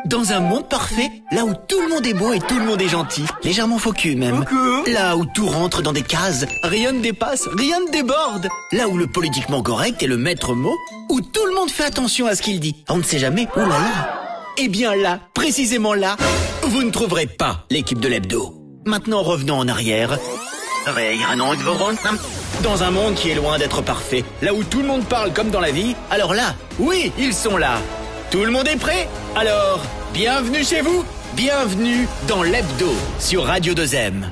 Dans un monde parfait, là où tout le monde est beau et tout le monde est gentil, légèrement faux cul même. Là où tout rentre dans des cases, rien ne dépasse, rien ne déborde. Là où le politiquement correct est le maître mot, où tout le monde fait attention à ce qu'il dit. On ne sait jamais, oh là là. Eh bien là, précisément là, vous ne trouverez pas l'équipe de l'hebdo. Maintenant revenons en arrière. Dans un monde qui est loin d'être parfait, là où tout le monde parle comme dans la vie, alors là, oui, ils sont là. Tout le monde est prêt? Alors, bienvenue chez vous, bienvenue dans l'hebdo sur Radio 2M.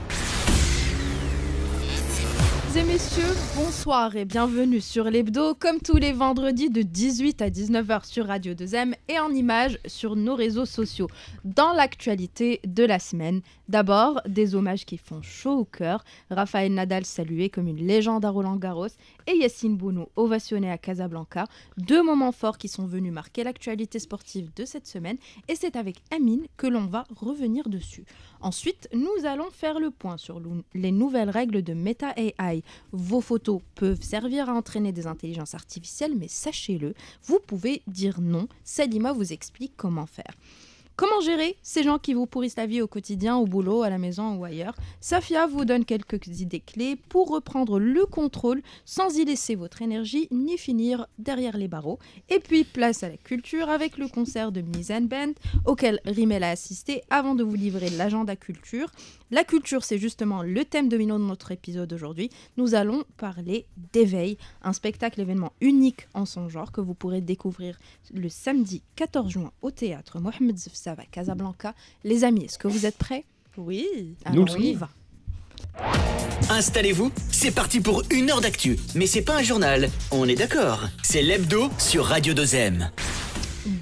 Mesdames et messieurs, bonsoir et bienvenue sur l'hebdo, comme tous les vendredis de 18 à 19h sur Radio 2M et en images sur nos réseaux sociaux. Dans l'actualité de la semaine, d'abord, des hommages qui font chaud au cœur. Rafael Nadal salué comme une légende à Roland-Garros et Yacine Bounou ovationné à Casablanca. Deux moments forts qui sont venus marquer l'actualité sportive de cette semaine et c'est avec Amine que l'on va revenir dessus. Ensuite, nous allons faire le point sur les nouvelles règles de Meta AI. Vos photos peuvent servir à entraîner des intelligences artificielles, mais sachez-le, vous pouvez dire non. Salima vous explique comment faire. Comment gérer ces gens qui vous pourrissent la vie au quotidien, au boulot, à la maison ou ailleurs? Safia vous donne quelques idées clés pour reprendre le contrôle sans y laisser votre énergie ni finir derrière les barreaux. Et puis place à la culture avec le concert de Mizan Band auquel Rimel a assisté avant de vous livrer l'agenda culture. La culture, c'est justement le thème dominant de notre épisode aujourd'hui. Nous allons parler d'éveil, un spectacle événement unique en son genre que vous pourrez découvrir le samedi 14 juin au théâtre Mohamed Zefsaf à Casablanca. Les amis, est-ce que vous êtes prêts? Oui. Alors on y va. Installez-vous, c'est parti pour une heure d'actu. Mais c'est pas un journal, on est d'accord. C'est l'hebdo sur Radio 2M.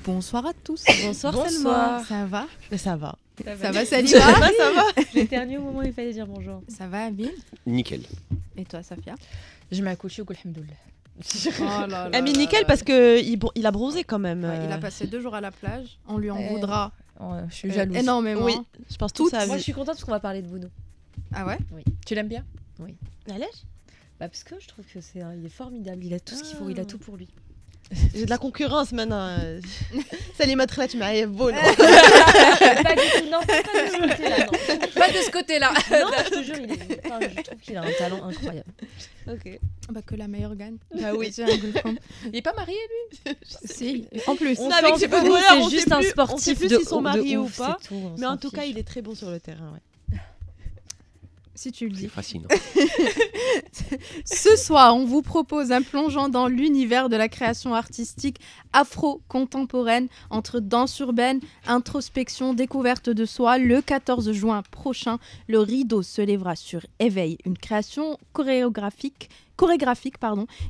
Bonsoir à tous. Bonsoir. Selma. Ça va? Ça va. Ça va Salima? Ça va. J'ai éternué au moment où il fallait dire bonjour. Ça va Amine? Nickel. Et toi Safia? Je m'ai accouché au alhamdoulilah. Oh là là. Amine nickel parce que il a bronzé quand même. Ouais, il a passé 2 jours à la plage. On lui en voudra Je suis jalouse. énormément. Oui, je pense tout ça. Moi, je suis contente parce qu'on va parler de Bounou. Ah ouais? Oui. Tu l'aimes bien? Oui. Allez. Bah parce que je trouve que il est formidable. Il a tout ce qu'il faut. Il a tout pour lui. J'ai de la concurrence maintenant. Salima Tkhlat معايا bon. Pas du tout. Non, pas de ce côté-là. Non. Pas de ce côté-là. Non, je te jure, je trouve qu'il a un talent incroyable. Ok. Bah que la meilleure gagne. Bah oui. Il est pas marié lui? Si. En plus. On avec ses Bounou, footballeurs, c'est on juste sait un plus- sportif on sait plus de s'ils sont mariés ou ouf, pas. c'est tout, on Mais en s'en tout cas, fiche. il est très bon sur le terrain. Ouais. Si tu le C'est dis. fascinant. Ce soir, on vous propose un plongeon dans l'univers de la création artistique afro-contemporaine entre danse urbaine, introspection, découverte de soi. Le 14 juin prochain, le rideau se lèvera sur Éveil, une création chorégraphique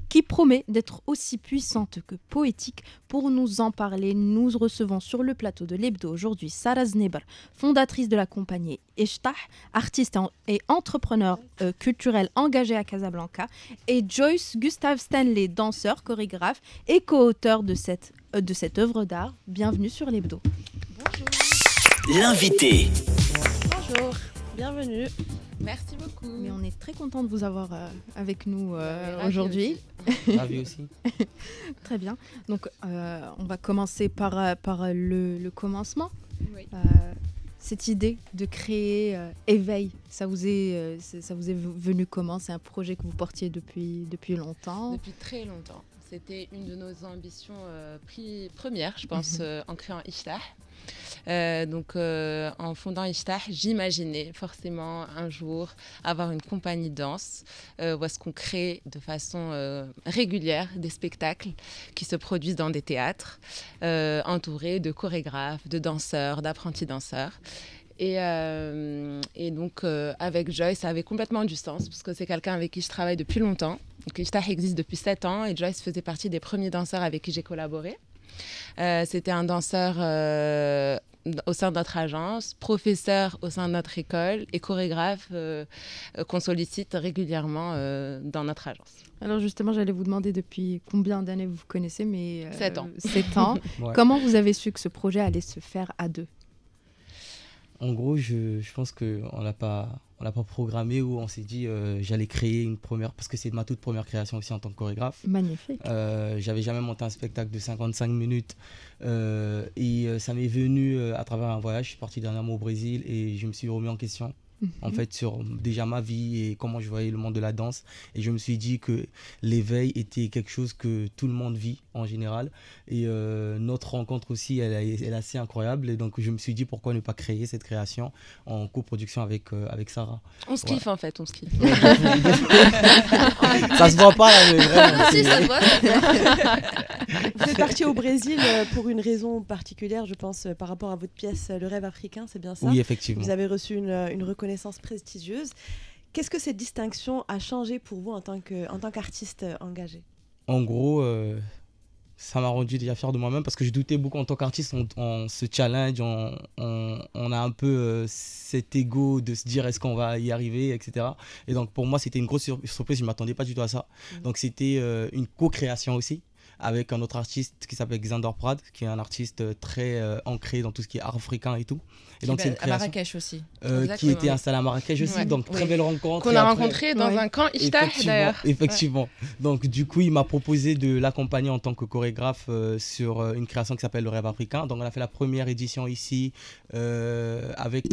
qui promet d'être aussi puissante que poétique. Pour nous en parler, nous recevons sur le plateau de l'hebdo aujourd'hui Sarah Zneber, fondatrice de la compagnie Ishtah, artiste et entrepreneur culturel engagé à Casablanca, et Joyce Gustave Stanley, danseur, chorégraphe et co-auteur de cette œuvre d'art. Bienvenue sur l'hebdo. L'invité. Bonjour. Bienvenue. Merci beaucoup. Mais on est très content de vous avoir avec nous aujourd'hui. Ravi aussi. Très bien. Donc, on va commencer par le commencement. Oui. Cette idée de créer Éveil, ça vous est venu comment? C'est un projet que vous portiez depuis longtemps? Depuis très longtemps. C'était une de nos ambitions premières, je pense, en créant Ishtah. En fondant Ishtah, j'imaginais forcément un jour avoir une compagnie de danse où est-ce qu'on crée de façon régulière des spectacles qui se produisent dans des théâtres, entourés de chorégraphes, de danseurs, d'apprentis danseurs. Et donc, avec Joyce, ça avait complètement du sens parce que c'est quelqu'un avec qui je travaille depuis longtemps. Donc, Ishtah existe depuis 7 ans et Joyce faisait partie des premiers danseurs avec qui j'ai collaboré. C'était un danseur au sein de notre agence, professeur au sein de notre école et chorégraphe qu'on sollicite régulièrement dans notre agence. Alors justement, j'allais vous demander depuis combien d'années vous vous connaissez, mais 7 ans. 7 ans. Ouais. Comment vous avez su que ce projet allait se faire à deux? En gros, je pense qu'on n'a pas On l'a pas programmé, où on s'est dit j'allais créer une première, parce que c'est ma toute première création aussi en tant que chorégraphe. Magnifique. J'avais jamais monté un spectacle de 55 minutes et ça m'est venu à travers un voyage. Je suis parti dernièrement au Brésil et je me suis remis en question. En fait, sur déjà ma vie et comment je voyais le monde de la danse. Et je me suis dit que l'éveil était quelque chose que tout le monde vit en général. Et notre rencontre aussi, elle est assez incroyable. Et donc, je me suis dit pourquoi ne pas créer cette création en coproduction avec Sarah. On se kiffe en fait, on se kiffe. Ça se voit pas là, mais vraiment. Si, ça se voit. Vous êtes parti au Brésil pour une raison particulière, je pense, par rapport à votre pièce Le Rêve africain, c'est bien ça? Oui, effectivement. Vous avez reçu une reconnaissance prestigieuse. Qu'est-ce que cette distinction a changé pour vous en tant qu'artiste engagé? En gros, ça m'a rendu déjà fier de moi-même parce que je doutais beaucoup en tant qu'artiste, on se challenge, on a un peu cet ego de se dire est-ce qu'on va y arriver, etc. Et donc pour moi, c'était une grosse surprise, je ne m'attendais pas du tout à ça. Donc c'était une co-création aussi, avec un autre artiste qui s'appelle Xander Prad, qui est un artiste très ancré dans tout ce qui est art africain et tout. Et donc c'est une à création Marrakech aussi. qui était installée à Marrakech aussi, donc très belle rencontre. Qu'on a rencontré dans un camp Ishtar d'ailleurs. Effectivement. Donc du coup, il m'a proposé de l'accompagner en tant que chorégraphe sur une création qui s'appelle Le Rêve africain. Donc on a fait la première édition ici avec,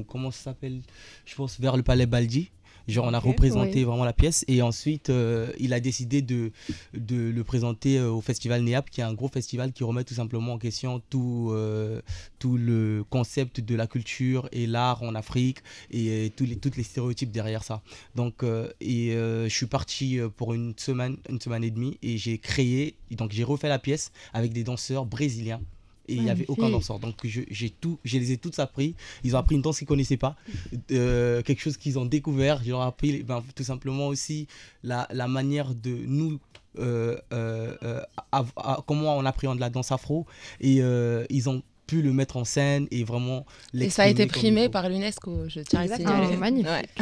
comment ça s'appelle, je pense, vers le Palais Baldi. Genre, on a représenté vraiment la pièce et ensuite il a décidé de le présenter au festival NEAP, qui est un gros festival qui remet tout simplement en question tout le concept de la culture et l'art en Afrique et tous les stéréotypes derrière ça. Donc je suis parti pour une semaine et demie et j'ai créé, donc j'ai refait la pièce avec des danseurs brésiliens. Et il n'y avait aucun danseur. Donc je les ai tous appris. Ils ont appris une danse qu'ils ne connaissaient pas. Quelque chose qu'ils ont découvert. Je leur ai appris tout simplement aussi la manière de nous... comment on appréhende la danse afro. Et ils ont pu le mettre en scène et vraiment l'exprimer. Et ça a été primé par l'UNESCO, je tiens à signaler. Magnifique.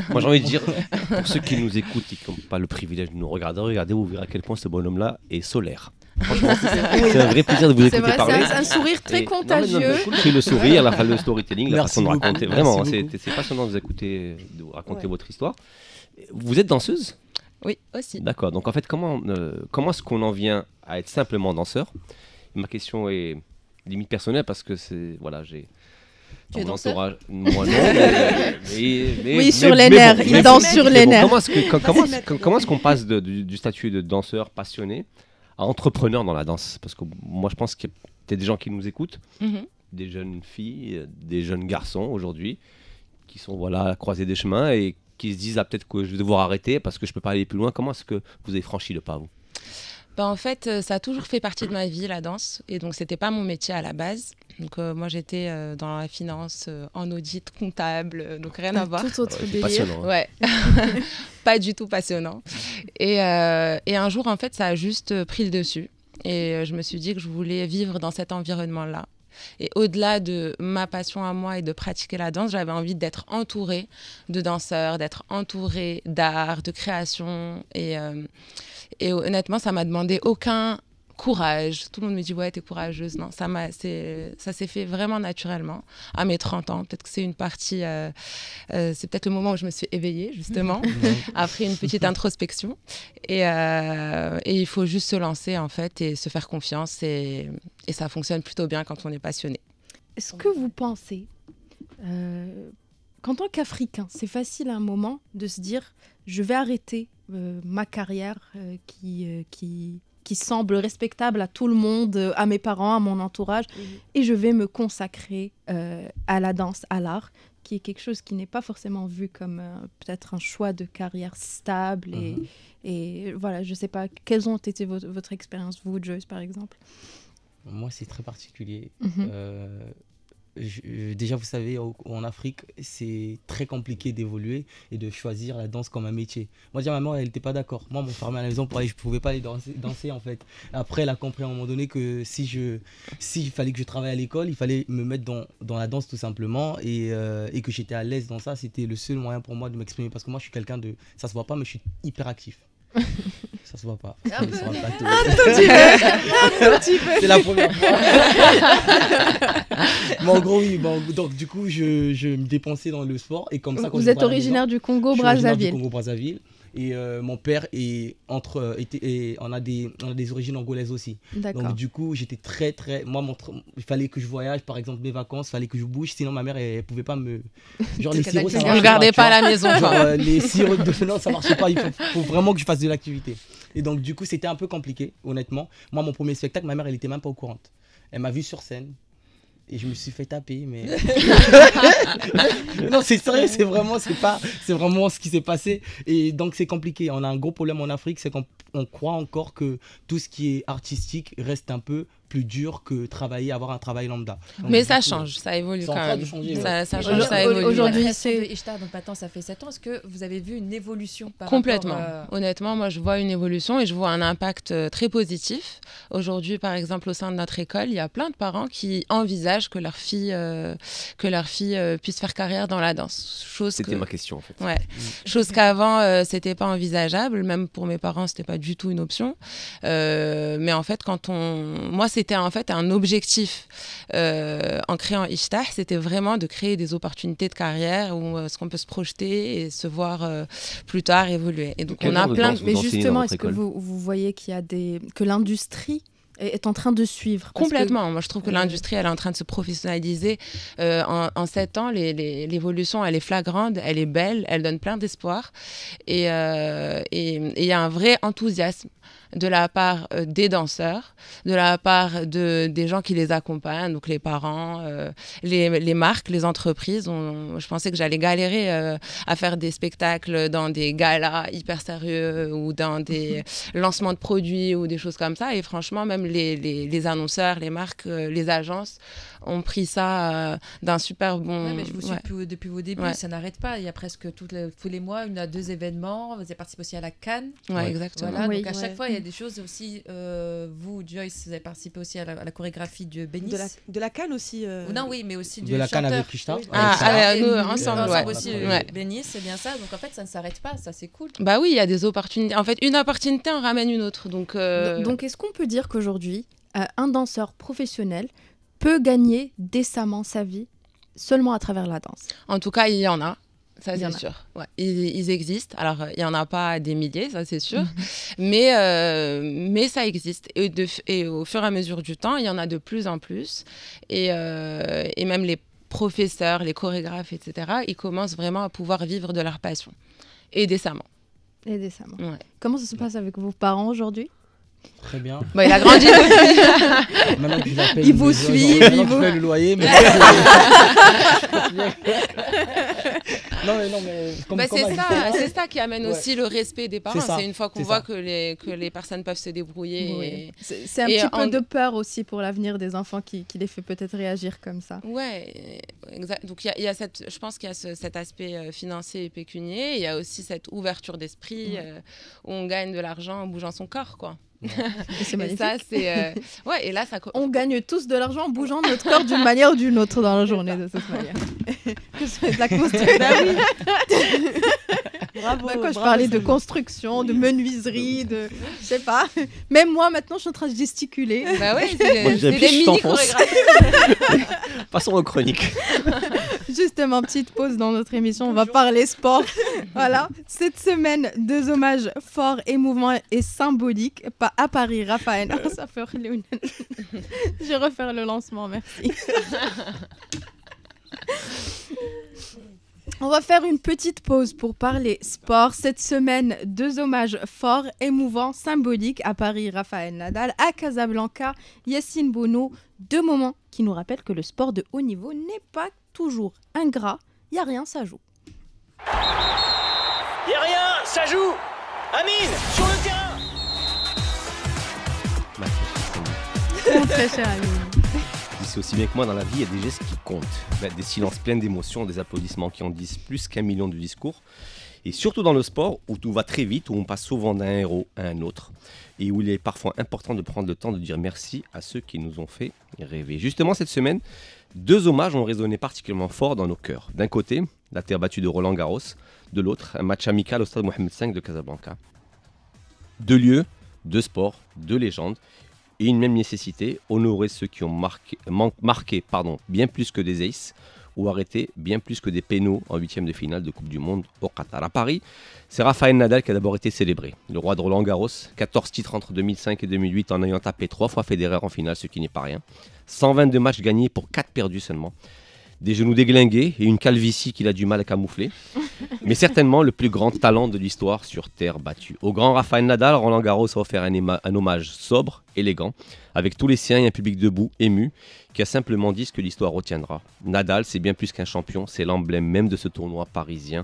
Moi j'ai envie de dire, pour ceux qui nous écoutent et qui n'ont pas le privilège de nous regarder, regardez, vous verrez à quel point ce bonhomme-là est solaire. Franchement, c'est un vrai plaisir de vous écouter parler. C'est un sourire très contagieux. C'est le sourire, le storytelling, la Merci façon de beaucoup. raconter. Vraiment, c'est passionnant de vous écouter, de vous raconter votre histoire. Vous êtes danseuse? Oui, aussi. D'accord. Donc en fait, comment est-ce qu'on en vient à être simplement danseur? Ma question est limite personnelle parce que j'ai Tu es danseur? entourage, moi non, Oui, sur les nerfs, il danse sur les nerfs. Comment est-ce qu'on passe du statut de danseur passionné à entrepreneur dans la danse? Parce que moi je pense qu'il y a peut-être des gens qui nous écoutent, des jeunes filles, des jeunes garçons aujourd'hui qui sont à la croisée des chemins et qui se disent peut-être que je vais devoir arrêter parce que je peux pas aller plus loin. Comment est-ce que vous avez franchi le pas, vous? En fait, ça a toujours fait partie de ma vie, la danse. Et donc, c'était pas mon métier à la base. Donc, moi, j'étais dans la finance, en audit, comptable, donc rien à voir. Tout autre délire. Passionnant. Ouais, pas du tout passionnant. Et un jour, en fait, ça a juste pris le dessus. Et je me suis dit que je voulais vivre dans cet environnement-là. Et au-delà de ma passion à moi et de pratiquer la danse, j'avais envie d'être entourée de danseurs, d'être entourée d'art, de création. Et honnêtement, ça m'a demandé aucun courage. Tout le monde me dit, ouais, t'es courageuse. Non, ça s'est fait vraiment naturellement à mes 30 ans. Peut-être que c'est une partie... c'est peut-être le moment où je me suis éveillée, justement, après une petite introspection. Et il faut juste se lancer, en fait, et se faire confiance. Et ça fonctionne plutôt bien quand on est passionné. Est-ce que vous pensez qu'en tant qu'Africain, c'est facile à un moment de se dire « je vais arrêter ma carrière qui semble respectable à tout le monde, à mes parents, à mon entourage, et je vais me consacrer à la danse, à l'art », qui est quelque chose qui n'est pas forcément vu comme peut-être un choix de carrière stable. Et voilà, je ne sais pas, quelles ont été votre expérience, vous, Joyce, par exemple? Moi, c'est très particulier. Déjà, vous savez, en Afrique, c'est très compliqué d'évoluer et de choisir la danse comme un métier. Moi, déjà, ma mère, elle n'était pas d'accord. Moi, on m'enfermait à la maison pour aller, je ne pouvais pas aller danser, en fait. Après, elle a compris à un moment donné que s'il fallait que je travaille à l'école, il fallait me mettre dans la danse tout simplement et que j'étais à l'aise dans ça. C'était le seul moyen pour moi de m'exprimer parce que moi, je suis quelqu'un de... Ça se voit pas, mais je suis hyper actif. Ça se voit pas. Un peu. Sur un plateau. Un petit peu. C'est la première fois. Mais en gros, oui. Donc, du coup, je me dépensais dans le sport. Et comme ça, quand Vous êtes originaire du Congo-Brazzaville. Et mon père on a des origines angolaises aussi. D'accord. Donc du coup, j'étais très moi il fallait que je voyage, par exemple mes vacances, il fallait que je bouge, sinon ma mère elle pouvait pas me genre les sirops ça marchait pas. Je gardais pas à la maison. Genre les sirops de non, ça marchait pas, il faut vraiment que je fasse de l'activité. Et donc du coup, c'était un peu compliqué, honnêtement. Moi mon premier spectacle, ma mère elle était même pas au courant. Elle m'a vu sur scène. Et je me suis fait taper, mais... non, c'est sérieux, c'est vraiment ce qui s'est passé. Et donc, c'est compliqué. On a un gros problème en Afrique, c'est qu'on croit encore que tout ce qui est artistique reste un peu plus dur que avoir un travail lambda. Donc, mais ça change, ça évolue quand même. Ça change, ça évolue. Aujourd'hui, c'est Ishtar, donc maintenant ça fait 7 ans. Est-ce que vous avez vu une évolution par Complètement. rapport Honnêtement, moi je vois une évolution et je vois un impact très positif. Aujourd'hui, par exemple, au sein de notre école, il y a plein de parents qui envisagent que leur fille puisse faire carrière dans la danse. C'était ma question en fait. Ouais. Chose qu'avant, c'était pas envisageable. Même pour mes parents, c'était pas du tout une option. Mais en fait, moi, c'était en fait un objectif en créant Ishtar, c'était vraiment de créer des opportunités de carrière où est-ce qu'on peut se projeter et se voir plus tard évoluer. Et donc on a plein Mais justement, est-ce que vous voyez qu'il y a que l'industrie est en train de suivre? Complètement. Moi, je trouve que l'industrie, elle est en train de se professionnaliser. En 7 ans, l'évolution, elle est flagrante, elle est belle, elle donne plein d'espoir. Et il y a un vrai enthousiasme de la part des danseurs, de la part des gens qui les accompagnent, donc les parents, les marques, les entreprises. Je pensais que j'allais galérer à faire des spectacles dans des galas hyper sérieux ou dans des lancements de produits ou des choses comme ça. Et franchement, même les annonceurs, les marques, les agences ont pris ça d'un super bon... Ouais, mais je vous suis depuis vos débuts, ça n'arrête pas. Il y a presque tous les mois, il y a 2 événements. Vous avez participé aussi à la Cannes. Ouais, exactement. Voilà, donc à chaque fois, il y a des choses aussi. Vous, Joyce, vous avez participé aussi à la chorégraphie de Bénis. De la Cannes aussi. Non, oui, mais aussi de la Cannes avec Ishtar. Oui. Nous, ensemble aussi, Bénis, c'est bien ça. Donc en fait, ça ne s'arrête pas. Ça, c'est cool. Bah oui, il y a des opportunités. En fait, une opportunité en ramène une autre. Donc est-ce qu'on peut dire qu'aujourd'hui, un danseur professionnel peut gagner décemment sa vie seulement à travers la danse? En tout cas, il y en a. Ça, c'est sûr. Ouais, ils existent. Alors, il n'y en a pas des milliers, ça, c'est sûr. Mais ça existe. Et au fur et à mesure du temps, il y en a de plus en plus. Et même les professeurs, les chorégraphes, etc., ils commencent vraiment à pouvoir vivre de leur passion. Et décemment. Ouais. Comment ça se passe avec vos parents aujourd'hui? Très bien. Bah, il a grandi depuis. Maintenant que je l'appelle, il vous suit, il vous paye le loyer. Mais c'est ça qui amène aussi le respect des parents. C'est une fois qu'on voit que les personnes peuvent se débrouiller. Oui. C'est un petit peu de peur aussi pour l'avenir des enfants qui les fait peut-être réagir comme ça. Ouais, exact. Donc il y a je pense qu'il y a cet aspect financier et pécunier. Il y a aussi cette ouverture d'esprit où on gagne de l'argent en bougeant son corps, quoi. C'est magnifique. Et ça, c'est et là, on gagne tous de l'argent en bougeant notre corps d'une manière ou d'une autre dans la journée, de toute manière. Que ce soit de la construction. Bravo, quand je parlais de construction, de menuiserie, je sais pas. Même moi, maintenant, je suis en train de gesticuler. Bah ouais, c'est des mini-chorégraphies. Passons aux chroniques. Justement, petite pause dans notre émission, on va parler sport. Voilà, cette semaine, 2 hommages forts, émouvants et symboliques à Paris, Raphaël. Ça fait je vais refaire le lancement, merci. On va faire une petite pause pour parler sport. Cette semaine, 2 hommages forts, émouvants, symboliques à Paris, Raphaël Nadal, à Casablanca, Yacine Bono. 2 moments qui nous rappellent que le sport de haut niveau n'est pas toujours ingrat. Y a rien, ça joue. Y a rien, ça joue. Amine, sur le terrain. Très cher Amine. C'est aussi bien que moi, dans la vie, il y a des gestes qui comptent. Des silences pleins d'émotions, des applaudissements qui en disent plus qu'1 million de discours. Et surtout dans le sport, où tout va très vite, où on passe souvent d'un héros à un autre. Et où il est parfois important de prendre le temps de dire merci à ceux qui nous ont fait rêver. Justement, cette semaine, 2 hommages ont résonné particulièrement fort dans nos cœurs. D'un côté, la terre battue de Roland Garros. De l'autre, un match amical au stade Mohamed V de Casablanca. 2 lieux, 2 sports, 2 légendes. Et une même nécessité, honorer ceux qui ont marqué bien plus que des aces ou arrêté bien plus que des pénaux en 8e de finale de Coupe du Monde au Qatar. À Paris, c'est Rafael Nadal qui a d'abord été célébré. Le roi de Roland-Garros, 14 titres entre 2005 et 2008 en ayant tapé 3 fois Federer en finale, ce qui n'est pas rien. 122 matchs gagnés pour 4 perdus seulement. Des genoux déglingués et une calvitie qu'il a du mal à camoufler. Mais certainement le plus grand talent de l'histoire sur terre battue. Au grand Rafael Nadal, Roland-Garros a offert un hommage sobre, élégant, avec tous les siens et un public debout, ému, qui a simplement dit ce que l'histoire retiendra. Nadal, c'est bien plus qu'un champion, c'est l'emblème même de ce tournoi parisien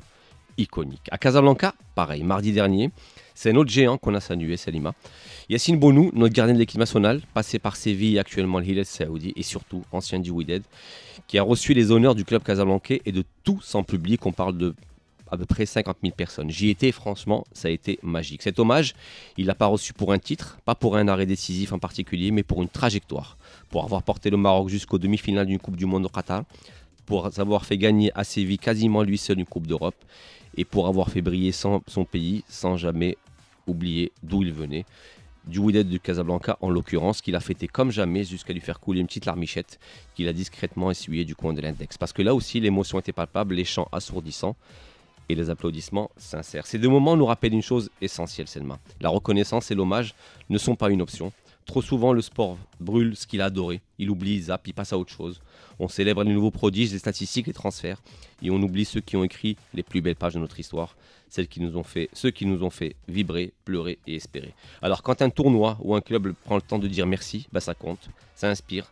iconique. À Casablanca, pareil, mardi dernier, c'est un autre géant qu'on a salué, Salima. Yacine Bounou, notre gardien de l'équipe nationale, passé par Séville, actuellement le Hilal Saoudi, et surtout ancien du Wydad, qui a reçu les honneurs du club casablancais et de tout son public. On parle de à peu près 50 000 personnes. J'y étais, franchement, ça a été magique. Cet hommage, il l'a pas reçu pour un titre, pas pour un arrêt décisif en particulier, mais pour une trajectoire, pour avoir porté le Maroc jusqu'aux demi-finales d'une Coupe du Monde au Qatar, pour avoir fait gagner à Séville quasiment lui seul une Coupe d'Europe, et pour avoir fait briller son pays sans jamais oublier d'où il venait. Du Wydad de Casablanca en l'occurrence, qu'il a fêté comme jamais jusqu'à lui faire couler une petite larmichette qu'il a discrètement essuyée du coin de l'index. Parce que là aussi, l'émotion était palpable, les chants assourdissants et les applaudissements sincères. Ces deux moments nous rappellent une chose essentielle, Selma. La reconnaissance et l'hommage ne sont pas une option. Trop souvent, le sport brûle ce qu'il a adoré. Il oublie, il zappe, il passe à autre chose. On célèbre les nouveaux prodiges, les statistiques, les transferts. Et on oublie ceux qui ont écrit les plus belles pages de notre histoire. Ceux qui nous ont fait vibrer, pleurer et espérer. Alors quand un tournoi ou un club prend le temps de dire merci, ça compte, ça inspire.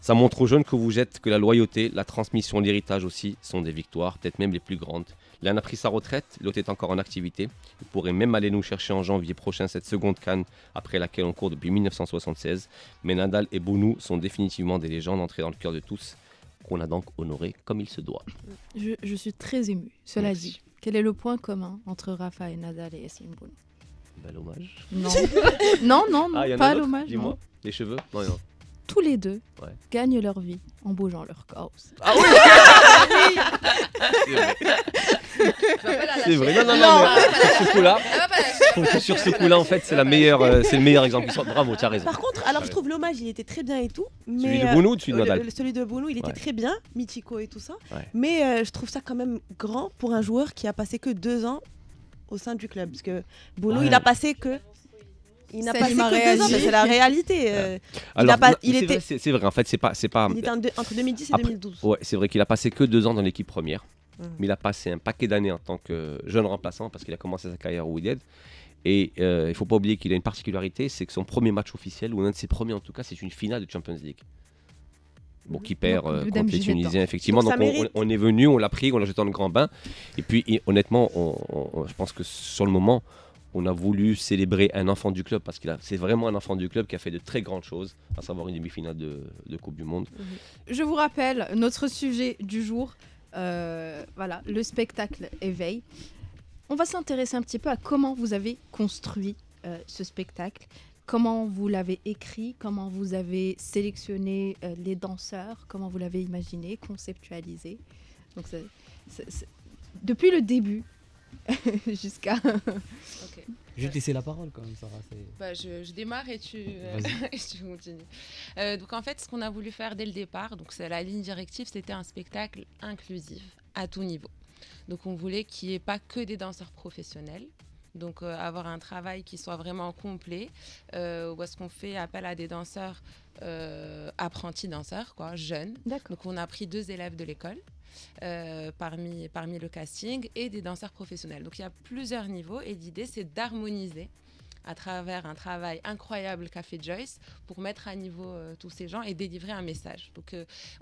Ça montre aux jeunes que vous êtes que la loyauté, la transmission, l'héritage aussi sont des victoires, peut-être même les plus grandes. L'un a pris sa retraite, l'autre est encore en activité. Il pourrait même aller nous chercher en janvier prochain cette seconde CAN après laquelle on court depuis 1976. Mais Nadal et Bounou sont définitivement des légendes entrées dans le cœur de tous, qu'on a donc honoré comme il se doit. Je suis très émue, cela dit. Quel est le point commun entre Rafael Nadal et Yacine Bounou? L'hommage. Non. non, pas l'hommage. Dis-moi, les cheveux? Non. Tous les deux gagnent leur vie en bougeant leur corps. Ah oui. C'est vrai. Non. Sur ce coup-là, en fait, c'est le meilleur exemple. Bravo, tu as raison. Par contre, alors je trouve l'hommage, il était très bien et tout. Mais celui de Bounou ou celui de Nadal? Celui de Bounou, il était très bien, mythico et tout ça. Ouais. Mais je trouve ça quand même grand pour un joueur qui a passé que 2 ans au sein du club. Parce que Bounou, il a passé que... Il n'a pas que 2 ans, mais c'est la réalité. C'est vrai, en fait, c'est pas. Il était entre 2010 et 2012. Ouais, c'est vrai qu'il a passé que 2 ans dans l'équipe première, mais il a passé un paquet d'années en tant que jeune remplaçant parce qu'il a commencé sa carrière au Wydad. Et il faut pas oublier qu'il a une particularité, c'est que son premier match officiel, ou un de ses premiers en tout cas, c'est une finale de Champions League. Bon, qui perd contre les Tunisiens, effectivement. Donc on est venu, on l'a pris, on l'a jeté dans le grand bain. Et puis honnêtement, je pense que sur le moment, on a voulu célébrer un enfant du club parce que c'est vraiment un enfant du club qui a fait de très grandes choses, à savoir une demi-finale de Coupe du Monde. Je vous rappelle notre sujet du jour, le spectacle Éveil. On va s'intéresser un petit peu à comment vous avez construit ce spectacle, comment vous l'avez écrit, comment vous avez sélectionné les danseurs, comment vous l'avez imaginé, conceptualisé. Donc depuis le début jusqu'à... Okay. Je vais te laisser la parole quand même, Sarah. Je démarre et tu continues. Donc en fait, ce qu'on a voulu faire dès le départ, donc c'est la ligne directive, c'était un spectacle inclusif à tout niveau. Donc on voulait qu'il n'y ait pas que des danseurs professionnels. Donc avoir un travail qui soit vraiment complet, où est-ce qu'on fait appel à des danseurs apprentis danseurs, jeunes. D'accord. Donc on a pris 2 élèves de l'école. Parmi le casting et des danseurs professionnels. Donc il y a plusieurs niveaux et l'idée c'est d'harmoniser à travers un travail incroyable qu'a fait Joyce pour mettre à niveau tous ces gens et délivrer un message. Donc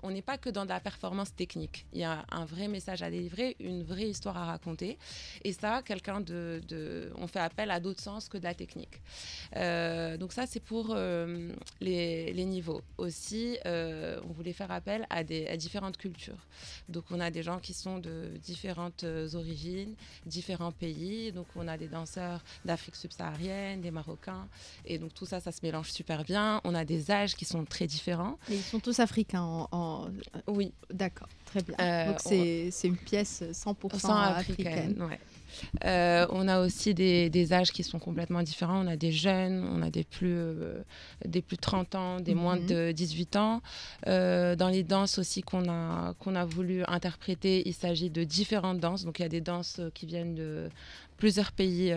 on n'est pas que dans de la performance technique. Il y a un vrai message à délivrer, une vraie histoire à raconter. Et ça, on fait appel à d'autres sens que de la technique. Donc ça, c'est pour les niveaux. Aussi, on voulait faire appel à différentes cultures. Donc on a des gens qui sont de différentes origines, différents pays. Donc on a des danseurs d'Afrique subsaharienne, des Marocains, et donc tout ça se mélange super bien. On a des âges qui sont très différents. Et ils sont tous africains Oui. D'accord, très bien. Donc c'est une pièce 100% africaine. Ouais. On a aussi des âges qui sont complètement différents. On a des jeunes, on a des plus de 30 ans, des moins de 18 ans. Dans les danses aussi qu'on a voulu interpréter, il s'agit de différentes danses. Donc il y a des danses qui viennent de plusieurs pays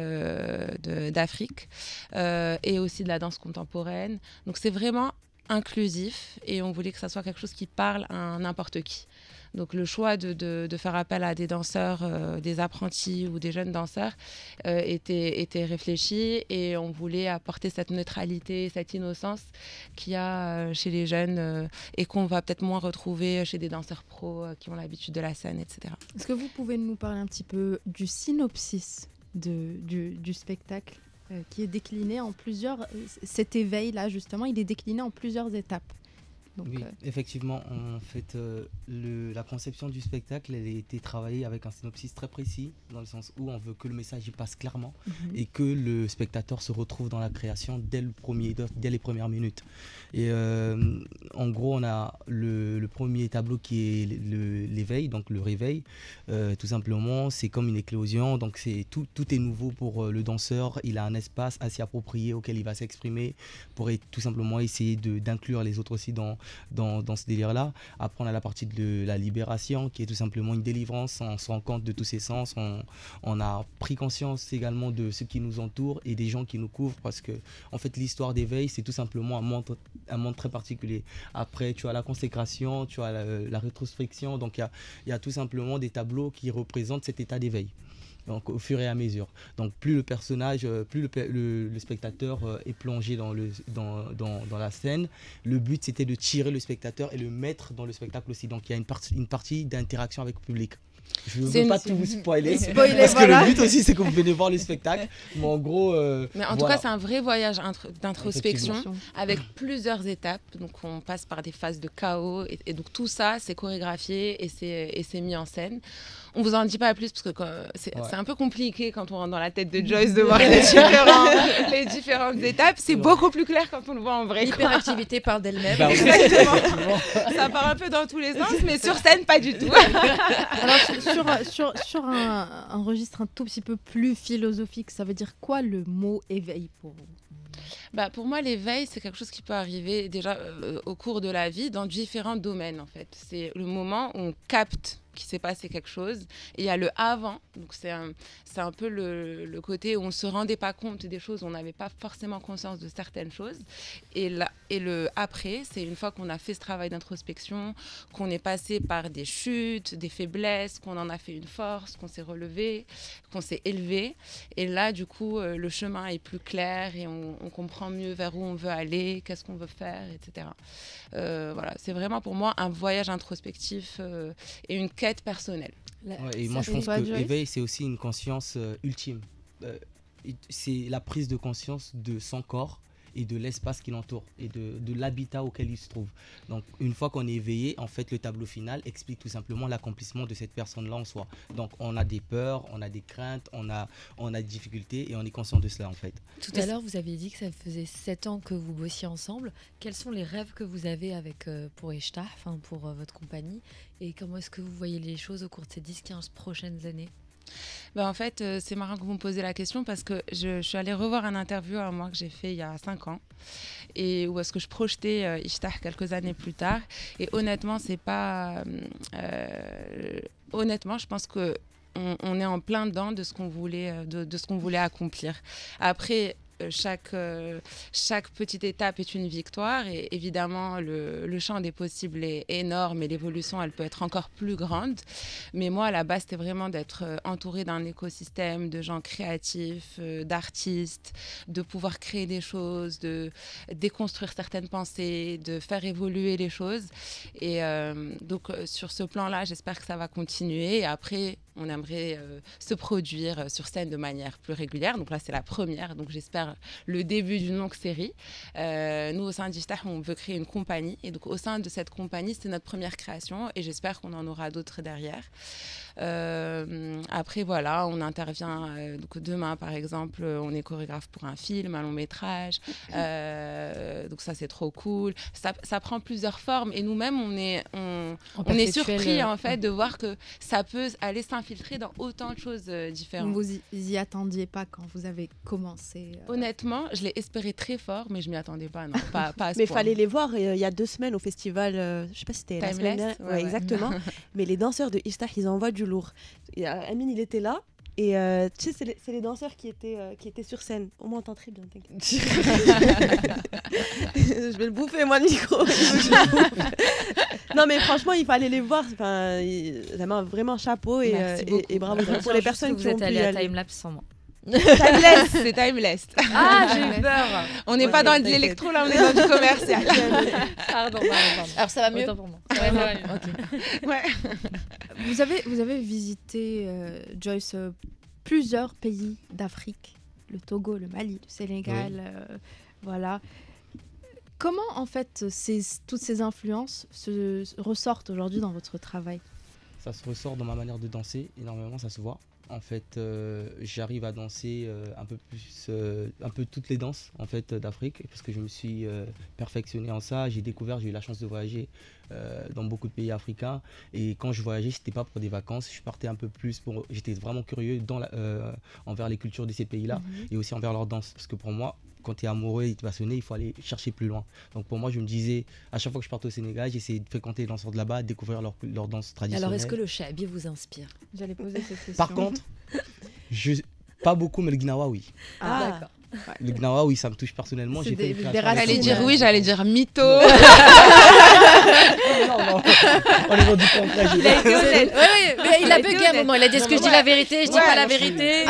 d'Afrique et aussi de la danse contemporaine. Donc c'est vraiment inclusif et on voulait que ça soit quelque chose qui parle à n'importe qui. Donc le choix de faire appel à des danseurs, des apprentis ou des jeunes danseurs était réfléchi et on voulait apporter cette neutralité, cette innocence qu'il y a chez les jeunes et qu'on va peut-être moins retrouver chez des danseurs pros qui ont l'habitude de la scène, etc. Est-ce que vous pouvez nous parler un petit peu du synopsis du spectacle qui est décliné en plusieurs... Cet éveil-là, justement, il est décliné en plusieurs étapes. Donc, oui, effectivement, en fait, la conception du spectacle, elle a été travaillée avec un synopsis très précis, dans le sens où on veut que le message y passe clairement et que le spectateur se retrouve dans la création dès les premières minutes. Et en gros, on a le premier tableau qui est l'éveil, donc le réveil. Tout simplement, c'est comme une éclosion, donc tout est nouveau pour le danseur. Il a un espace assez approprié auquel il va s'exprimer pour tout simplement essayer d'inclure les autres aussi dans ce délire-là. Après, on a la partie de la libération, qui est tout simplement une délivrance. On se rend compte de tous ses sens. On a pris conscience également de ce qui nous entoure et des gens qui nous couvrent, parce que, en fait, l'histoire d'éveil, c'est tout simplement un monde très particulier. Après, tu as la consécration, tu as la rétrospection. Donc, il y a tout simplement des tableaux qui représentent cet état d'éveil. Donc au fur et à mesure. Donc plus le personnage, plus le spectateur est plongé dans la scène, le but c'était de tirer le spectateur et le mettre dans le spectacle aussi. Donc il y a une partie d'interaction avec le public. Je ne veux pas tout vous spoiler, parce que le but aussi c'est que vous venez voir le spectacle. Mais en gros... mais en tout cas c'est un vrai voyage d'introspection avec plusieurs étapes. Donc on passe par des phases de chaos et donc tout ça c'est chorégraphié et c'est mis en scène. On vous en dit pas plus parce que c'est un peu compliqué quand on rentre dans la tête de Joyce de voir les différentes étapes. C'est beaucoup plus clair quand on le voit en vrai. L'hyperactivité parle d'elle-même. Exactement. Ça part un peu dans tous les sens, mais sur scène, pas du tout. Alors, sur un registre un tout petit peu plus philosophique, ça veut dire quoi le mot éveil pour vous ? Pour moi, l'éveil, c'est quelque chose qui peut arriver déjà au cours de la vie dans différents domaines, en fait. C'est le moment où on capte qu'il s'est passé quelque chose. Et il y a le avant, donc c'est un peu le côté où on ne se rendait pas compte des choses, on n'avait pas forcément conscience de certaines choses. Et le après, c'est une fois qu'on a fait ce travail d'introspection, qu'on est passé par des chutes, des faiblesses, qu'on en a fait une force, qu'on s'est relevé, qu'on s'est élevé. Et là, du coup, le chemin est plus clair et on comprend mieux vers où on veut aller, qu'est-ce qu'on veut faire, etc. Voilà, c'est vraiment pour moi un voyage introspectif et une quête personnelle. Et moi, je pense que l'éveil, c'est aussi une conscience ultime. C'est la prise de conscience de son corps et de l'espace qui l'entoure et de l'habitat auquel il se trouve. Donc, une fois qu'on est éveillé, en fait, le tableau final explique tout simplement l'accomplissement de cette personne-là en soi. Donc, on a des peurs, on a des craintes, on a des difficultés et on est conscient de cela, en fait. Tout à l'heure, vous aviez dit que ça faisait 7 ans que vous bossiez ensemble. Quels sont les rêves que vous avez pour Ishtar, pour votre compagnie, et comment est-ce que vous voyez les choses au cours de ces 10-15 prochaines années ? En fait, c'est marrant que vous me posez la question parce que je suis allée revoir un interview à moi que j'ai fait il y a 5 ans et où est-ce que je projetais Ishtar quelques années plus tard. Et honnêtement, c'est pas... honnêtement, je pense que on est en plein dedans de ce qu'on voulait, de ce qu'on voulait accomplir. Après... Chaque petite étape est une victoire et évidemment le champ des possibles est énorme et l'évolution elle peut être encore plus grande, mais moi à la base c'était vraiment d'être entourée d'un écosystème de gens créatifs, d'artistes, de pouvoir créer des choses, de déconstruire certaines pensées, de faire évoluer les choses et donc sur ce plan là j'espère que ça va continuer et après on aimerait se produire sur scène de manière plus régulière. Donc là, c'est la première. Donc j'espère le début d'une longue série. Nous, au sein d'Ishtar, on veut créer une compagnie. Et donc au sein de cette compagnie, c'est notre première création. Et j'espère qu'on en aura d'autres derrière. Après, voilà, on intervient. Donc demain, par exemple, on est chorégraphe pour un film, un long métrage. Donc ça, c'est trop cool. Ça prend plusieurs formes. Et nous-mêmes, on est surpris, en fait, de voir que ça peut aller s'infiltrer s'infiltrer dans autant de choses différentes. Vous y attendiez pas quand vous avez commencé Honnêtement, je l'ai espéré très fort, mais je m'y attendais pas, non, pas à ce Mais il point. fallait les voir il y a 2 semaines au festival, je sais pas si c'était la semaine Timeless, dernière. Ouais, exactement. Mais les danseurs de Ishtah, ils envoient du lourd. Amine, il était là. Et tu sais, c'est les danseurs qui étaient sur scène. On m'entend très bien, t'inquiète. Je vais le bouffer, moi, le micro. Non, mais franchement, il fallait les voir. Enfin, vraiment chapeau et bravo pour les personnes qui ont pu y aller. Vous êtes allé à Timelapse sans moi. Timeless, c'est Timeless. Ah, j'ai eu peur. On n'est pas dans de l'électro, là, on est dans du commercial. Pardon. Alors ça va mieux Autant pour moi. Ouais, ça va mieux. Ok. Ouais. Vous avez visité, Joyce, plusieurs pays d'Afrique, le Togo, le Mali, le Sénégal, voilà. Comment, en fait, toutes ces influences ressortent aujourd'hui dans votre travail? Ça se ressort dans ma manière de danser, énormément, ça se voit. En fait, j'arrive à danser un peu toutes les danses en fait d'Afrique parce que je me suis perfectionné en ça. J'ai eu la chance de voyager dans beaucoup de pays africains et quand je voyageais, c'était pas pour des vacances. Je partais un peu plus j'étais vraiment curieux envers les cultures de ces pays-là et aussi envers leur danse parce que pour moi, quand tu es amoureux et passionné, il faut aller chercher plus loin. Donc pour moi, je me disais, à chaque fois que je partais au Sénégal, j'essayais de fréquenter les danseurs de là-bas, découvrir leur danse traditionnelle. Alors, est-ce que le Chahabi vous inspire? J'allais poser cette question. Par contre, pas beaucoup, mais le Gnawa, oui. Ah, d'accord. Le Gnawa, oui, ça me touche personnellement. C'est J'ai fait une des création racines. J'allais dire avec- oui, j'allais dire mytho. Non, on est dans du concret. Il a été honnête. Oui, mais il a bugué à un moment. Il a dit est-ce que je dis la vérité, je dis pas la vérité.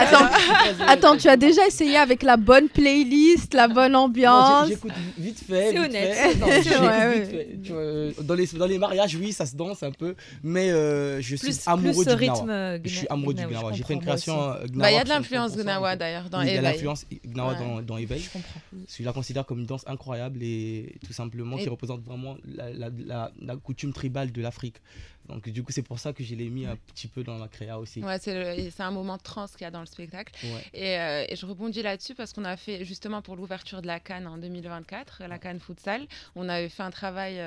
Attends, tu as déjà essayé avec la bonne playlist, la bonne Non, ambiance? j'écoute vite fait. C'est vite honnête. fait. Non, j'écoute Ouais, vite fait. Tu vois, dans les mariages, oui, ça se danse un peu, mais je suis Plus amoureux ce du rythme Gnawa. Je suis amoureux du Gnawa, Gnawa. je J'ai fait une comprends, moi création aussi. Gnawa. Il y a de qui s'appelle l'influence 100%, Gnawa d'ailleurs dans Oui, il y a Éveil. l'influence Gnawa Ouais. dans Éveil. Je comprends. Je la considère comme une danse incroyable et tout simplement qui représente vraiment la coutume tribale de l'Afrique. Donc du coup, c'est pour ça que je l'ai mis un petit peu dans la créa aussi. Ouais, c'est un moment de transe qu'il y a dans le spectacle. Ouais. Et je rebondis là-dessus parce qu'on a fait, justement pour l'ouverture de la CAN en 2024, la CAN Futsal, on avait fait un travail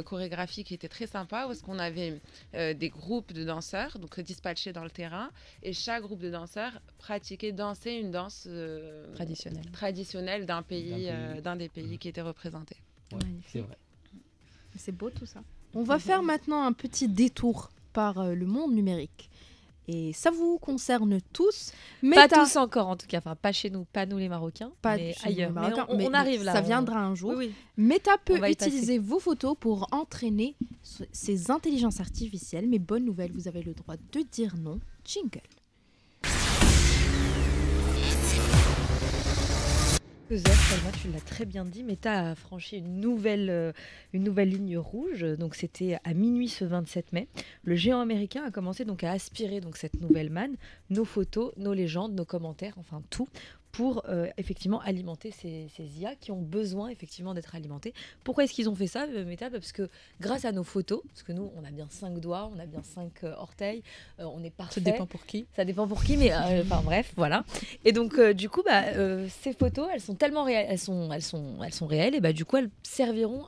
chorégraphique qui était très sympa, parce qu'on avait des groupes de danseurs, donc dispatchés dans le terrain, et chaque groupe de danseurs dansait une danse traditionnelle d'un des pays qui était représenté. Ouais, c'est vrai. C'est beau tout ça. On va faire maintenant un petit détour par le monde numérique. Et ça vous concerne tous. Pas tous encore en tout cas, enfin pas chez nous, pas nous les Marocains, pas mais chez nous, les ailleurs. Marocains, Mais on arrive là. Ça viendra un jour. Oui, oui. Meta peut On va y utiliser vos photos pour entraîner ces intelligences artificielles. Mais bonne nouvelle, vous avez le droit de dire non. Jingle. Salma, tu l'as très bien dit, Meta a franchi une nouvelle ligne rouge. Donc c'était à minuit ce 27 mai. Le géant américain a commencé donc à aspirer donc cette nouvelle manne, nos photos, nos légendes, nos commentaires, enfin tout, pour effectivement alimenter ces IA qui ont besoin effectivement d'être alimentés. Pourquoi est-ce qu'ils ont fait ça, Meta? Parce que grâce à nos photos, parce que nous on a bien 5 doigts, on a bien 5 orteils, on est parfait. Ça dépend pour qui. Ça dépend pour qui, mais enfin bref, voilà. Et donc du coup, ces photos, elles sont tellement réelles, elles sont réelles, et du coup, elles serviront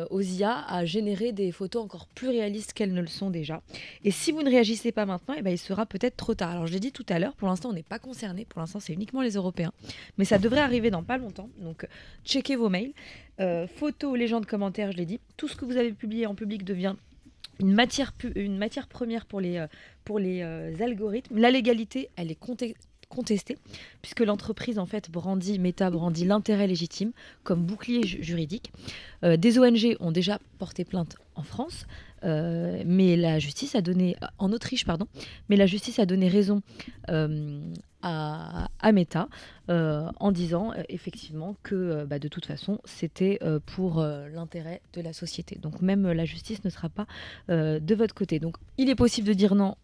aux IA à générer des photos encore plus réalistes qu'elles ne le sont déjà. Et si vous ne réagissez pas maintenant, il sera peut-être trop tard. Alors je l'ai dit tout à l'heure, pour l'instant on n'est pas concerné, pour l'instant c'est uniquement les Européens, mais ça devrait arriver dans pas longtemps. Donc checkez vos mails, photos, légendes, commentaires, je l'ai dit. Tout ce que vous avez publié en public devient une matière première pour les algorithmes. La légalité, elle est contestée, puisque l'entreprise en fait Meta brandit l'intérêt légitime comme bouclier juridique. Des ONG ont déjà porté plainte en France, mais la justice a donné en Autriche, mais la justice a donné raison à Meta en disant effectivement que de toute façon c'était pour l'intérêt de la société. Donc même la justice ne sera pas de votre côté. Donc il est possible de dire non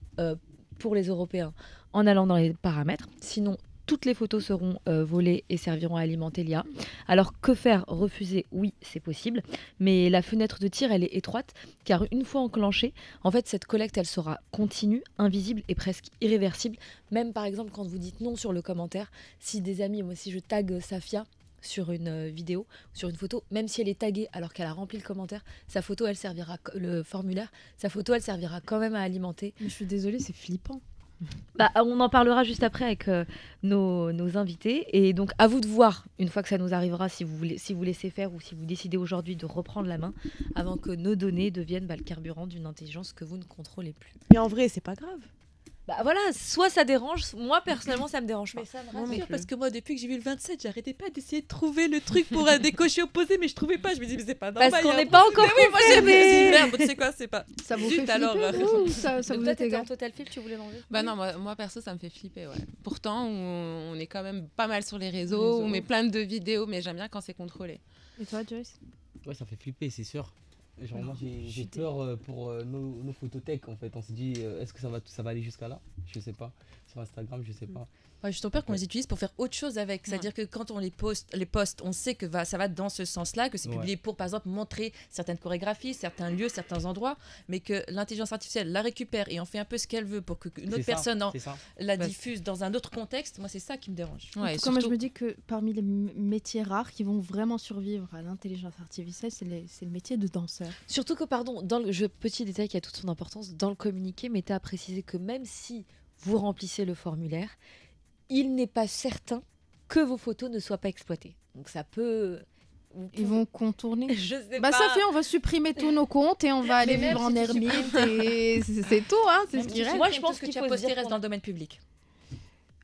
pour les Européens en allant dans les paramètres, sinon toutes les photos seront volées et serviront à alimenter l'IA. Alors que faire? Refuser? Oui, c'est possible, mais la fenêtre de tir, elle est étroite, car une fois enclenchée, en fait, cette collecte, elle sera continue, invisible et presque irréversible. Même par exemple, quand vous dites non sur le commentaire, si des amis, moi si je tag Safia sur une vidéo, sur une photo, même si elle est taguée alors qu'elle a rempli le commentaire, le formulaire, sa photo, elle servira quand même à alimenter. Mais je suis désolée, c'est flippant. On en parlera juste après avec nos invités. Et donc, à vous de voir, une fois que ça nous arrivera, si vous laissez faire ou si vous décidez aujourd'hui de reprendre la main avant que nos données deviennent le carburant d'une intelligence que vous ne contrôlez plus. Mais en vrai, c'est pas grave. Voilà, soit ça dérange, moi personnellement ça me dérange pas. Mais ça me rassure parce que moi depuis que j'ai vu le 27, j'arrêtais pas d'essayer de trouver le truc pour décocher opposé, mais je trouvais pas. Je me dis mais c'est pas normal. Parce qu'on n'est pas encore confirmé. Merde, tu sais quoi, c'est pas. Ça vous fait flipper alors. Ça vous est égal. Total Fil, tu voulais l'enlever? Bah non, moi perso ça me fait flipper, ouais. Pourtant on est quand même pas mal sur les réseaux, on met plein de vidéos, mais j'aime bien quand c'est contrôlé. Et toi, Joyce? Ouais, ça fait flipper, c'est sûr. Genre moi j'ai peur pour nos photothèques en fait. On se dit est-ce que ça va aller jusqu'à là? Je sais pas. Sur Instagram, je sais pas. Ouais, j'ai peur qu'on les utilise pour faire autre chose avec. C'est-à-dire que quand on les poste, on sait que ça va dans ce sens-là, que c'est publié pour, par exemple, montrer certaines chorégraphies, certains lieux, certains endroits, mais que l'intelligence artificielle la récupère et en fait un peu ce qu'elle veut pour qu'une autre personne la diffuse dans un autre contexte. Moi, c'est ça qui me dérange. Ouais, surtout... Moi, je me dis que parmi les métiers rares qui vont vraiment survivre à l'intelligence artificielle, c'est le métier de danseur. Surtout que, petit détail qui a toute son importance, dans le communiqué, Meta a précisé que même si vous remplissez le formulaire, il n'est pas certain que vos photos ne soient pas exploitées. Donc ça peut... Ils vont contourner. Je sais pas. Ça fait, on va supprimer tous nos comptes et on va aller vivre en ermite et c'est tout, hein, c'est ce qui reste. Moi, je pense que tu as posté reste dans le domaine public.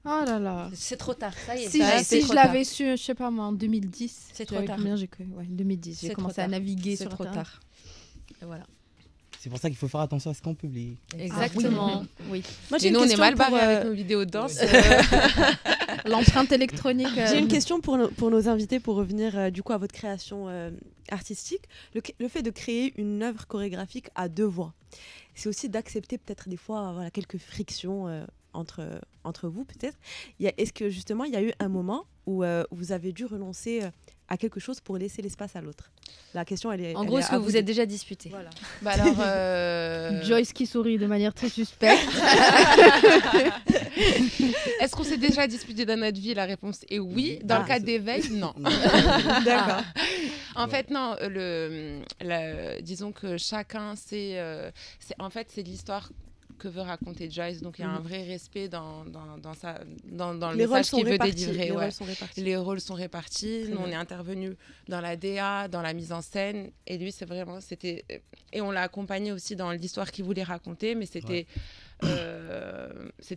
Oh là là. C'est trop tard, ça y est. Si je l'avais su, je sais pas moi, en 2010. C'est trop tard. 2010, j'ai commencé à naviguer sur trop Internet. tard. Et voilà. C'est pour ça qu'il faut faire attention à ce qu'on publie. Exactement. Oui. Moi, nous, on est mal barrés avec nos vidéos de danse. L'empreinte électronique. J'ai une question pour nos invités pour revenir du coup à votre création artistique. Le fait de créer une œuvre chorégraphique à deux voix, c'est aussi d'accepter peut-être des fois quelques frictions entre vous peut-être. Est-ce que justement il y a eu un moment où vous avez dû renoncer à quelque chose pour laisser l'espace à l'autre? La question, elle est... En gros, est-ce que vous êtes déjà disputé? Voilà. Bah alors, Joyce qui sourit de manière très suspecte. Est-ce qu'on s'est déjà disputé dans notre vie? La réponse est oui. Dans le cadre d'éveil, non. D'accord. En fait, non. Disons que chacun, c'est l'histoire que veut raconter Joyce, donc il y a un vrai respect dans le message qu'il veut délivrer. Les rôles sont répartis. Nous, on est intervenus dans la DA, dans la mise en scène, et lui, et on l'a accompagné aussi dans l'histoire qu'il voulait raconter, mais c'était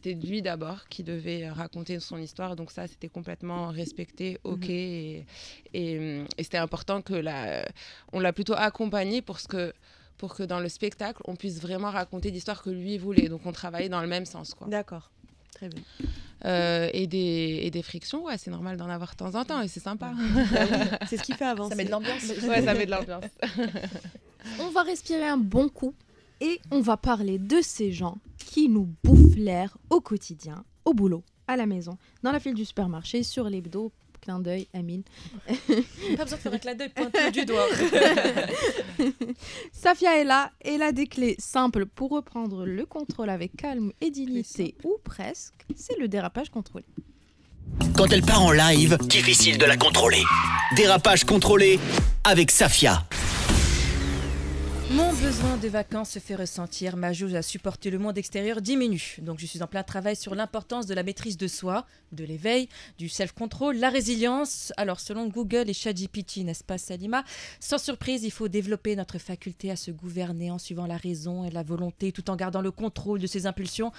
lui d'abord qui devait raconter son histoire, donc ça, c'était complètement respecté, ok, et c'était important on l'a plutôt accompagné pour que dans le spectacle, on puisse vraiment raconter l'histoire que lui voulait. Donc, on travaillait dans le même sens, quoi. D'accord, très bien. Et des frictions, c'est normal d'en avoir de temps en temps et c'est sympa. C'est ce qui fait avancer. Ça met de l'ambiance. Ça met de l'ambiance. On va respirer un bon coup et on va parler de ces gens qui nous bouffent l'air au quotidien, au boulot, à la maison, dans la file du supermarché, sur l'hebdo. Clin d'œil, Amine. Pas besoin de faire un clin d'œil pointé du doigt. Safia est là, elle a des clés simples pour reprendre le contrôle avec calme et dignité, ou presque, c'est le dérapage contrôlé. Quand elle part en live, difficile de la contrôler. Dérapage contrôlé avec Safia. Mon besoin de vacances se fait ressentir, ma jauge à supporter le monde extérieur diminue. Donc je suis en plein travail sur l'importance de la maîtrise de soi, de l'éveil, du self-control, la résilience. Alors selon Google et ChatGPT, n'est-ce pas Salima? Sans surprise, il faut développer notre faculté à se gouverner en suivant la raison et la volonté tout en gardant le contrôle de ses impulsions.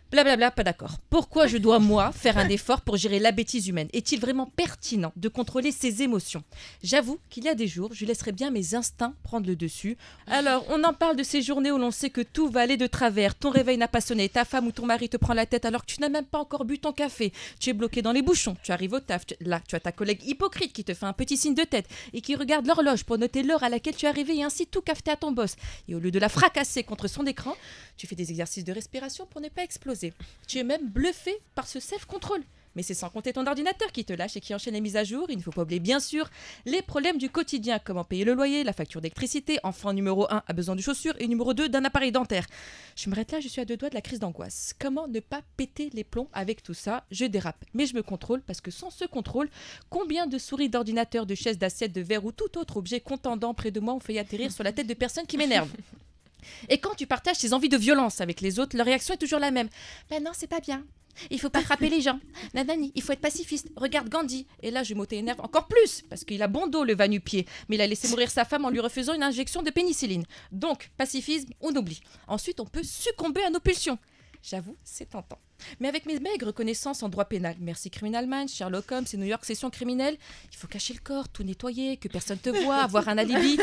Blablabla, pas d'accord. Pourquoi je dois, moi, faire un effort pour gérer la bêtise humaine? Est-il vraiment pertinent de contrôler ses émotions? J'avoue qu'il y a des jours, je laisserais bien mes instincts prendre le dessus. Alors, on en parle de ces journées où l'on sait que tout va aller de travers. Ton réveil n'a pas sonné, ta femme ou ton mari te prend la tête alors que tu n'as même pas encore bu ton café. Tu es bloqué dans les bouchons, tu arrives au taf. Là, tu as ta collègue hypocrite qui te fait un petit signe de tête et qui regarde l'horloge pour noter l'heure à laquelle tu es arrivé et ainsi tout cafeter à ton boss. Et au lieu de la fracasser contre son écran, tu fais des exercices de respiration pour ne pas exploser. Tu es même bluffé par ce self-control. Mais c'est sans compter ton ordinateur qui te lâche et qui enchaîne les mises à jour. Il ne faut pas oublier, bien sûr, les problèmes du quotidien. Comment payer le loyer, la facture d'électricité. Enfant numéro 1 a besoin de chaussures et numéro 2 d'un appareil dentaire. Je m'arrête là, je suis à 2 doigts de la crise d'angoisse. Comment ne pas péter les plombs avec tout ça? Je dérape, mais je me contrôle parce que sans ce contrôle, combien de souris, d'ordinateurs, de chaises, d'assiettes, de verres ou tout autre objet contendant près de moi ont fait atterrir sur la tête de personnes qui m'énervent. Et quand tu partages tes envies de violence avec les autres, leur réaction est toujours la même. Ben non, c'est pas bien. Il faut pas frapper les gens. Nanani, il faut être pacifiste. Regarde Gandhi. Et là, je m'auto-énerve encore plus parce qu'il a bon dos, le va-nu-pied. Mais il a laissé mourir sa femme en lui refusant une injection de pénicilline. Donc, pacifisme, on oublie. Ensuite, on peut succomber à nos pulsions. J'avoue, c'est tentant. Mais avec mes maigres connaissances en droit pénal, merci Criminal Minds, Sherlock Holmes et New York Session criminelle, il faut cacher le corps, tout nettoyer, que personne te voie, avoir un alibi.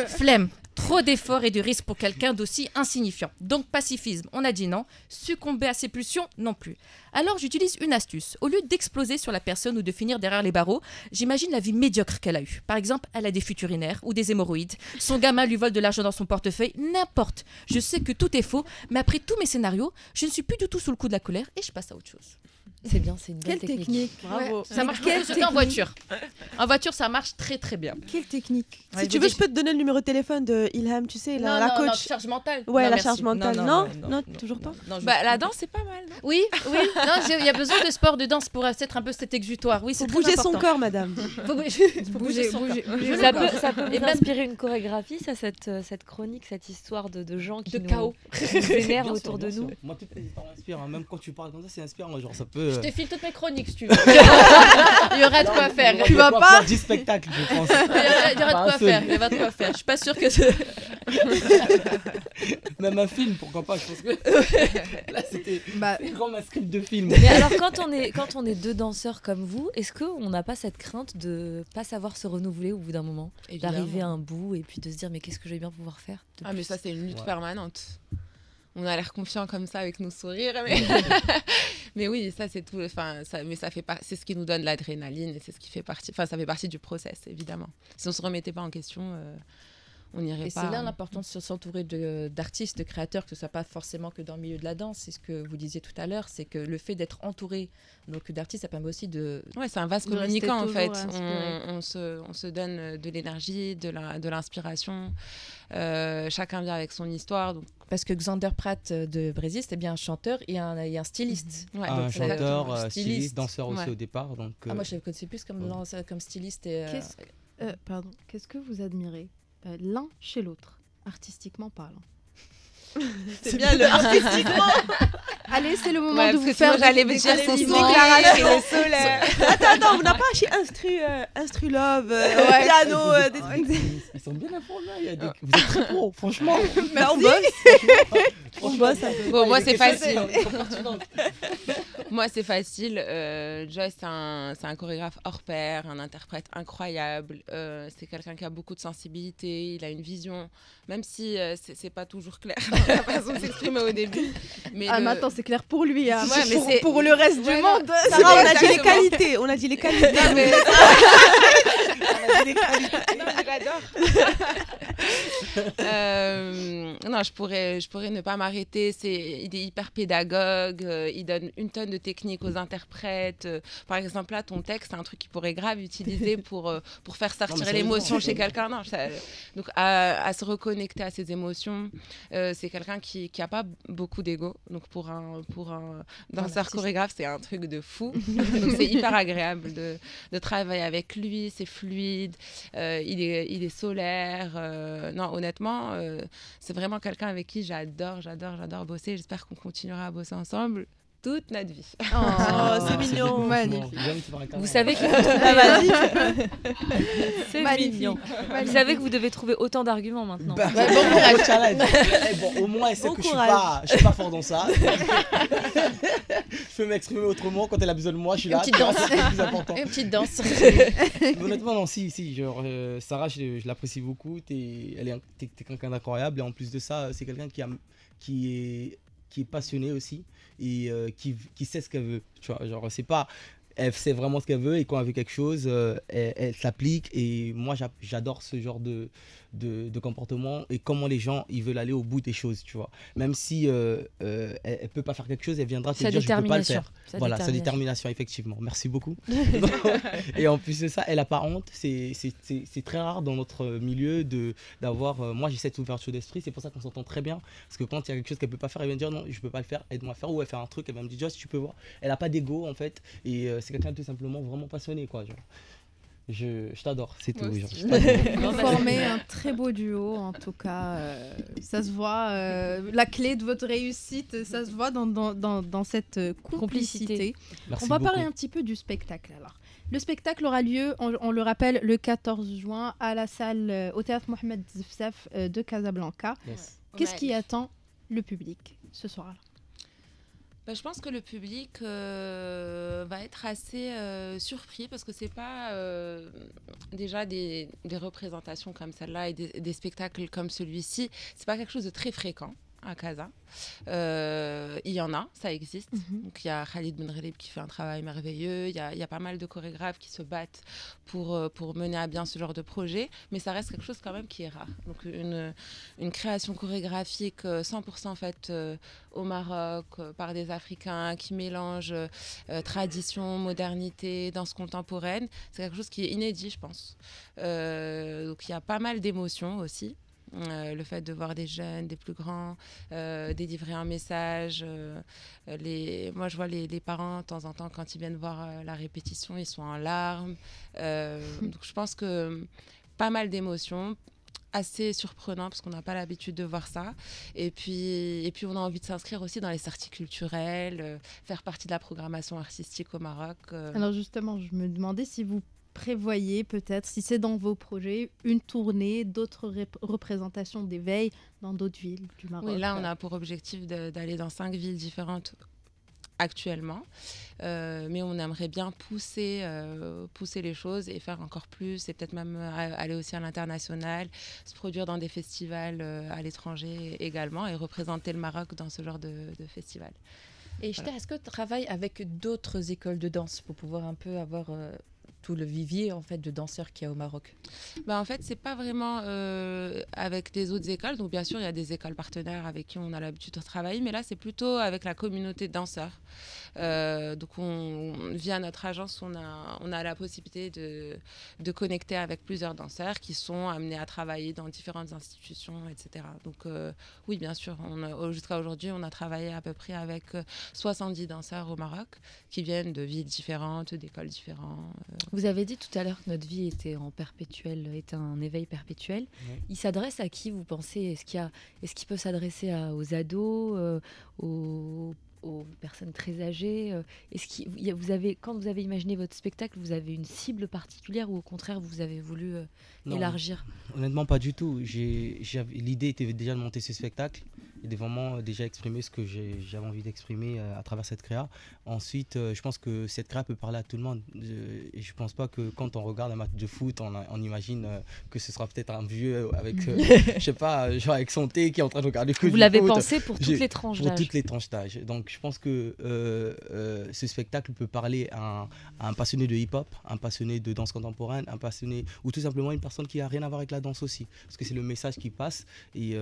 Flemme. Trop d'efforts et de risques pour quelqu'un d'aussi insignifiant. Donc pacifisme, on a dit non. Succomber à ses pulsions, non plus. Alors j'utilise une astuce. Au lieu d'exploser sur la personne ou de finir derrière les barreaux, j'imagine la vie médiocre qu'elle a eue. Par exemple, elle a des fuites urinaires ou des hémorroïdes. Son gamin lui vole de l'argent dans son portefeuille. N'importe. Je sais que tout est faux, mais après tous mes scénarios, je ne suis plus du tout sous le coup de la colère et je passe à autre chose. C'est bien, c'est une belle technique. Bravo. Ouais, ça marche en voiture. En voiture, ça marche très très bien. Quelle technique? Ouais, Si tu veux, je peux te donner le numéro de téléphone de Ilham, tu sais, la coach. Non, charge mentale. Ouais, non, la merci. charge mentale. Non, toujours pas. Non, Bah, la danse, c'est pas mal, non? Oui, il y a besoin de sport, de danse pour être un peu cet exutoire. Oui, c'est Faut bouger son corps, madame. Faut bouger son corps. Ça peut vous inspirer une chorégraphie, ça, cette chronique, cette histoire de gens qui chaos. nous énervent autour de nous. Moi, toutes les histoires m'inspirent. Même quand tu parles comme ça, c'est inspirant. Genre, ça peut. Je te file toutes mes chroniques si tu veux. Il y aura de quoi faire. Tu vas pas 10 spectacles, je pense. Il y aura de quoi faire. Il y aura de quoi faire. Je suis pas sûre que Même un film, pourquoi pas. Je pense que là, c'était comme un script de film. Mais alors, quand on est deux danseurs comme vous, est-ce qu'on n'a pas cette crainte de pas savoir se renouveler au bout d'un moment, d'arriver à un bout et puis de se dire mais qu'est-ce que je vais bien pouvoir faire? Ah mais ça c'est une lutte permanente. On a l'air confiant comme ça avec nos sourires, mais oui, ça c'est tout. Enfin, mais c'est ce qui nous donne l'adrénaline et c'est ce qui fait partie. Enfin, ça fait partie du process évidemment. Si on se remettait pas en question, on n'irait pas. Et c'est là l'importance de s'entourer d'artistes, de créateurs, que ce soit pas forcément que dans le milieu de la danse. C'est ce que vous disiez tout à l'heure, c'est que le fait d'être entouré d'artistes, ça permet aussi de. Ouais, c'est un vase communicant en fait. On se donne de l'énergie, de l'inspiration. Chacun vient avec son histoire. Donc... Parce que Xander Pratt de Brésil, c'est bien un chanteur et un styliste. Ouais, un chanteur, styliste, danseur aussi au départ. Donc, moi, je le connaissais plus comme styliste. Pardon, qu'est-ce que vous admirez l'un chez l'autre, artistiquement parlant? C'est bien le artistiquement. Allez, c'est le moment de vous faire j'allais me dire son déclaration solaire. Attends, on n'a pas chez Instru Love, piano, des trucs. Ils sont bien informés. Vous êtes très bons, franchement. On bosse un peu. Bon, moi c'est facile. Moi c'est facile. Joyce c'est un chorégraphe hors pair, un interprète incroyable. C'est quelqu'un qui a beaucoup de sensibilité. Il a une vision, même si c'est pas toujours clair la façon de s'exprimer au début. Mais maintenant c'est clair pour lui. Hein. Ouais, mais pour le reste du monde. Sarah, on a dit les qualités. On a dit les qualités. Non, mais... J'adore. Non, je pourrais ne pas m'arrêter. Il est hyper pédagogue. Il donne une tonne de techniques aux interprètes. Par exemple, là, ton texte, c'est un truc qu'il pourrait grave utiliser pour faire sortir l'émotion chez quelqu'un. Donc, à se reconnecter à ses émotions. C'est quelqu'un qui n'a pas beaucoup d'ego. Donc, pour un danseur chorégraphe, c'est un truc de fou. Donc, c'est hyper agréable de travailler avec lui. C'est fluide. Il est solaire. Non, honnêtement, c'est vraiment quelqu'un avec qui j'adore bosser. J'espère qu'on continuera à bosser ensemble toute notre vie. Oh, c'est mignon. Magnifique. Vous savez que c'est mignon. Vous savez que vous devez trouver autant d'arguments maintenant. Bon courage. Challenge. Bon, au moins, elle sait que je suis pas fort dans ça. Je peux m'exprimer autrement quand elle a besoin de moi. Je suis là. Une petite danse. C'est le plus important. Une petite danse. Honnêtement, non, si. Genre, Sarah, je l'apprécie beaucoup. T'es quelqu'un d'incroyable. Et en plus de ça, c'est quelqu'un qui est passionné aussi et qui sait ce qu'elle veut. Tu vois, genre, c'est pas... Elle sait vraiment ce qu'elle veut et quand elle veut quelque chose, elle s'applique. Et moi, j'adore ce genre de comportement et comment les gens ils veulent aller au bout des choses, tu vois. Même si elle peut pas faire quelque chose, elle viendra te dire je peux pas le faire. Voilà, sa détermination, effectivement. Merci beaucoup. Et en plus de ça, elle a pas honte. C'est très rare dans notre milieu d'avoir. Moi, j'ai cette ouverture d'esprit. C'est pour ça qu'on s'entend très bien. Parce que quand il y a quelque chose qu'elle peut pas faire, elle vient me dire non, je peux pas le faire, aide-moi à faire. Ou elle fait un truc, elle va me dire Joss, tu peux voir. Elle a pas d'ego en fait. Et c'est quelqu'un de tout simplement vraiment passionné, quoi. Genre. Je t'adore, c'est tout. Vous formez un très beau duo, en tout cas. Ça se voit. La clé de votre réussite, ça se voit dans cette complicité. On va parler un petit peu du spectacle alors. Le spectacle aura lieu, on le rappelle, le 14 juin à la salle au théâtre Mohamed Zefzaf de Casablanca. Yes. Qu'est-ce qui attend le public ce soir-là? Je pense que le public va être assez surpris parce que c'est pas déjà des représentations comme celle-là et des spectacles comme celui-ci, c'est pas quelque chose de très fréquent à Casa. Il y en a, ça existe. Donc il y a Khalid Benrelib qui fait un travail merveilleux, il y a pas mal de chorégraphes qui se battent pour mener à bien ce genre de projet, mais ça reste quelque chose quand même qui est rare. Donc une création chorégraphique 100% faite au Maroc par des Africains qui mélangent tradition, modernité, danse contemporaine, c'est quelque chose qui est inédit, je pense. Donc il y a pas mal d'émotions aussi. Le fait de voir des jeunes, des plus grands, délivrer un message. Moi, je vois les parents, de temps en temps, quand ils viennent voir la répétition, ils sont en larmes. Donc, je pense que pas mal d'émotions, assez surprenant parce qu'on n'a pas l'habitude de voir ça. Et puis, on a envie de s'inscrire aussi dans les sorties culturelles, faire partie de la programmation artistique au Maroc. Alors, justement, je me demandais si vous prévoyez peut-être, si c'est dans vos projets, une tournée, d'autres représentations d'éveil dans d'autres villes du Maroc. Oui, là, on a pour objectif d'aller dans 5 villes différentes actuellement, mais on aimerait bien pousser les choses et faire encore plus et peut-être même aller aussi à l'international, se produire dans des festivals à l'étranger également et représenter le Maroc dans ce genre de festival. Et Chter, est-ce que tu travailles avec d'autres écoles de danse pour pouvoir un peu avoir tout le vivier en fait de danseurs qu'il y a au Maroc? En fait, c'est pas vraiment avec des autres écoles. Donc bien sûr, il y a des écoles partenaires avec qui on a l'habitude de travailler, mais là, c'est plutôt avec la communauté de danseurs. Donc via notre agence, on a la possibilité de connecter avec plusieurs danseurs qui sont amenés à travailler dans différentes institutions, etc. Donc oui, bien sûr, jusqu'à aujourd'hui, on a travaillé à peu près avec 70 danseurs au Maroc qui viennent de villes différentes, d'écoles différentes. Vous avez dit tout à l'heure que notre vie était était un éveil perpétuel. Oui. Il s'adresse à qui, vous pensez? Est-ce qu'il peut s'adresser aux ados, aux personnes très âgées? Quand vous avez imaginé votre spectacle, vous avez une cible particulière ou au contraire vous avez voulu élargir? Honnêtement, pas du tout. L'idée était déjà de monter ce spectacle et de vraiment déjà exprimer ce que j'avais envie d'exprimer à travers cette créa. Ensuite, je pense que cette créa peut parler à tout le monde. Et je pense pas que quand on regarde un match de foot, on imagine que ce sera peut-être un vieux avec, je sais pas, genre avec son thé qui est en train de regarder que du foot. Vous l'avez pensé pour toutes les tranches d'âge. Pour toutes les tranches d'âge. Donc je pense que ce spectacle peut parler à un passionné de hip-hop, un passionné de danse contemporaine, un passionné ou tout simplement une personne qui a rien à voir avec la danse aussi. Parce que c'est le message qui passe et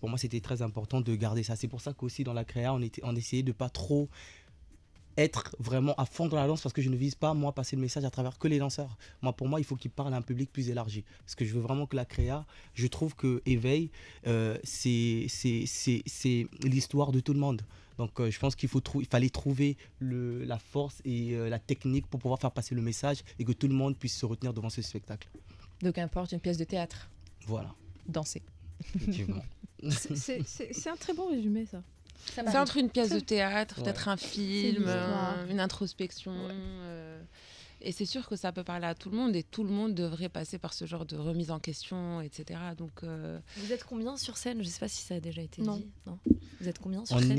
pour moi c'était très important de garder ça. C'est pour ça qu'aussi dans la créa on essayait de pas trop être vraiment à fond dans la danse parce que je ne vise pas moi passer le message à travers que les danseurs. Pour moi il faut qu'il parle à un public plus élargi parce que je veux vraiment que la créa, je trouve que éveil c'est l'histoire de tout le monde. Donc je pense qu'il fallait trouver la force et la technique pour pouvoir faire passer le message et que tout le monde puisse se retenir devant ce spectacle. Donc importe une pièce de théâtre. Voilà. Danser. Effectivement. C'est un très bon résumé ça. C'est entre une pièce de théâtre, peut-être un film, une introspection. Et c'est sûr que ça peut parler à tout le monde et tout le monde devrait passer par ce genre de remise en question, etc. Donc, Vous êtes combien sur scène? Je ne sais pas si ça a déjà été dit. Non. Vous êtes combien sur scène?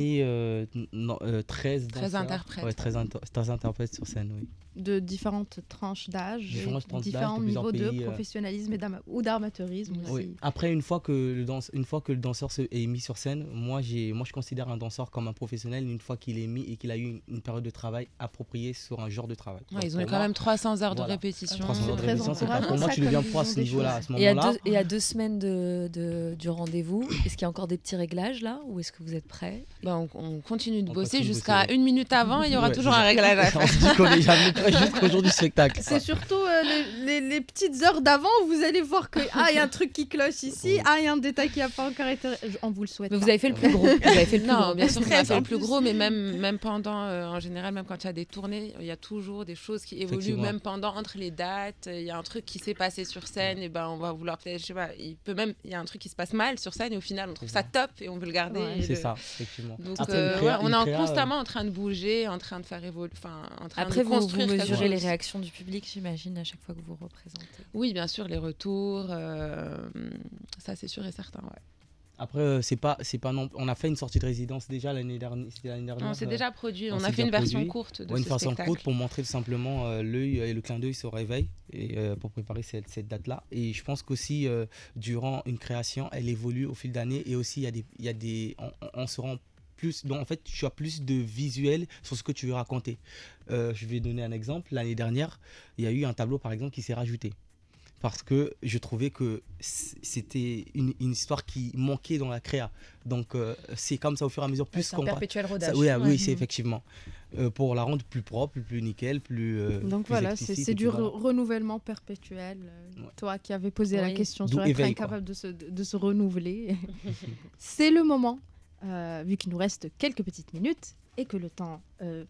On est 13 interprètes. Ouais, 13 interprètes sur scène, oui. de différentes tranches d'âge, différents niveaux de professionnalisme ou d'amateurisme aussi. Oui. Après, une fois que le danseur est mis sur scène, moi je considère un danseur comme un professionnel une fois qu'il est mis et qu'il a eu une période de travail appropriée sur un genre de travail. Ouais, ils ont eu quand même 300 heures de répétition. 300 heures de répétition, c'est pas pour moi, tu deviens pro à ce niveau-là, à ce moment-là. Et à 2 semaines du rendez-vous, est-ce qu'il y a encore des petits réglages là ou est-ce que vous êtes prêts? On continue de bosser jusqu'à 1 minute avant, il y aura toujours un réglage à faire. On se dit qu'on est jamais prêt jusqu'au jour du spectacle. C'est surtout les petites heures d'avant où vous allez voir que il y a un truc qui cloche ici, il y a un détail qui n'a pas encore été... On vous le souhaite. Mais vous avez fait le plus gros. Non, bien sûr qu'on a fait le plus gros, mais même pendant, en général, même quand il y a des tournées, il y a toujours des choses qui évoluent, même entre les dates. Il y a un truc qui s'est passé sur scène, et on va vouloir peut-être, je sais pas, il y a un truc qui se passe mal sur scène, et au final, on trouve ça top et on veut le garder. C'est ça, effectivement. Donc, on est constamment en train de bouger, en train de faire évoluer, en train de construire. Vous mesurez les réactions du public, j'imagine, à chaque fois que vous représentez. Oui, bien sûr, les retours, ça c'est sûr et certain, ouais. Après, c'est pas non. On a fait une sortie de résidence déjà l'année dernière. On s'est déjà produit. On a fait une version courte de ce spectacle. Une version courte pour montrer tout simplement l'œil et le clin d'œil se réveille et pour préparer cette date-là. Et je pense qu'aussi durant une création, elle évolue au fil d'année et aussi on se rend plus. Donc en fait, tu as plus de visuels sur ce que tu veux raconter. Je vais donner un exemple. L'année dernière, il y a eu un tableau par exemple qui s'est rajouté. Parce que je trouvais que c'était une histoire qui manquait dans la créa. Donc c'est comme ça au fur et à mesure. C'est un perpétuel rodage. Oui, c'est effectivement. Pour la rendre plus propre, plus nickel, plus donc plus voilà, c'est du renouvellement perpétuel. Toi qui avais posé la question sur être incapable de se renouveler. C'est le moment, vu qu'il nous reste quelques petites minutes, et que le temps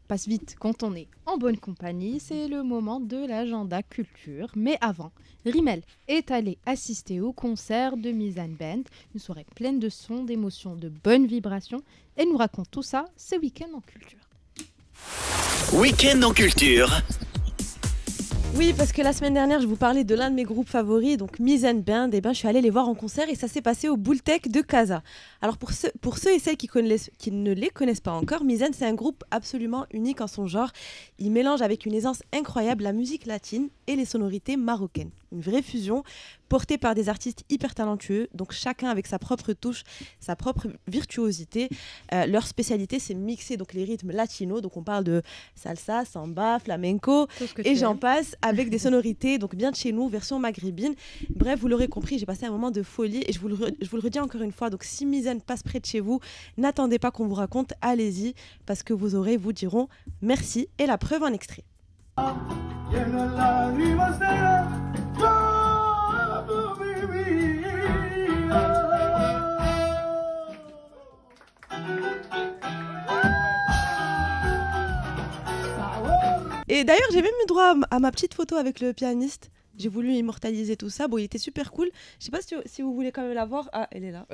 passe vite quand on est en bonne compagnie, c'est le moment de l'agenda culture. Mais avant, Rimel est allé assister au concert de Mizan Band, une soirée pleine de sons, d'émotions, de bonnes vibrations. Et nous raconte tout ça ce week-end en culture. Week-end en culture. Oui, parce que la semaine dernière, je vous parlais de l'un de mes groupes favoris, donc Mizan Band. Et je suis allée les voir en concert et ça s'est passé au Boultec de Casa. Alors pour ceux et celles qui ne les connaissent pas encore, Mizan, c'est un groupe absolument unique en son genre. Il mélange avec une aisance incroyable la musique latine et les sonorités marocaines. Une vraie fusion portée par des artistes hyper talentueux, donc chacun avec sa propre touche, sa propre virtuosité. Leur spécialité, c'est mixer donc les rythmes latinos, donc on parle de salsa, samba, flamenco, et j'en passe, avec des sonorités donc bien de chez nous, version maghrébine. Bref, vous l'aurez compris, j'ai passé un moment de folie, et je vous le redis encore une fois, donc si Mizan passe près de chez vous, n'attendez pas qu'on vous raconte, allez-y, parce que vos oreilles vous diront merci, et la preuve en extrait. Et d'ailleurs, j'ai même eu droit à ma petite photo avec le pianiste. J'ai voulu immortaliser tout ça. Bon, il était super cool. Je sais pas si vous voulez quand même la voir. Ah, elle est là.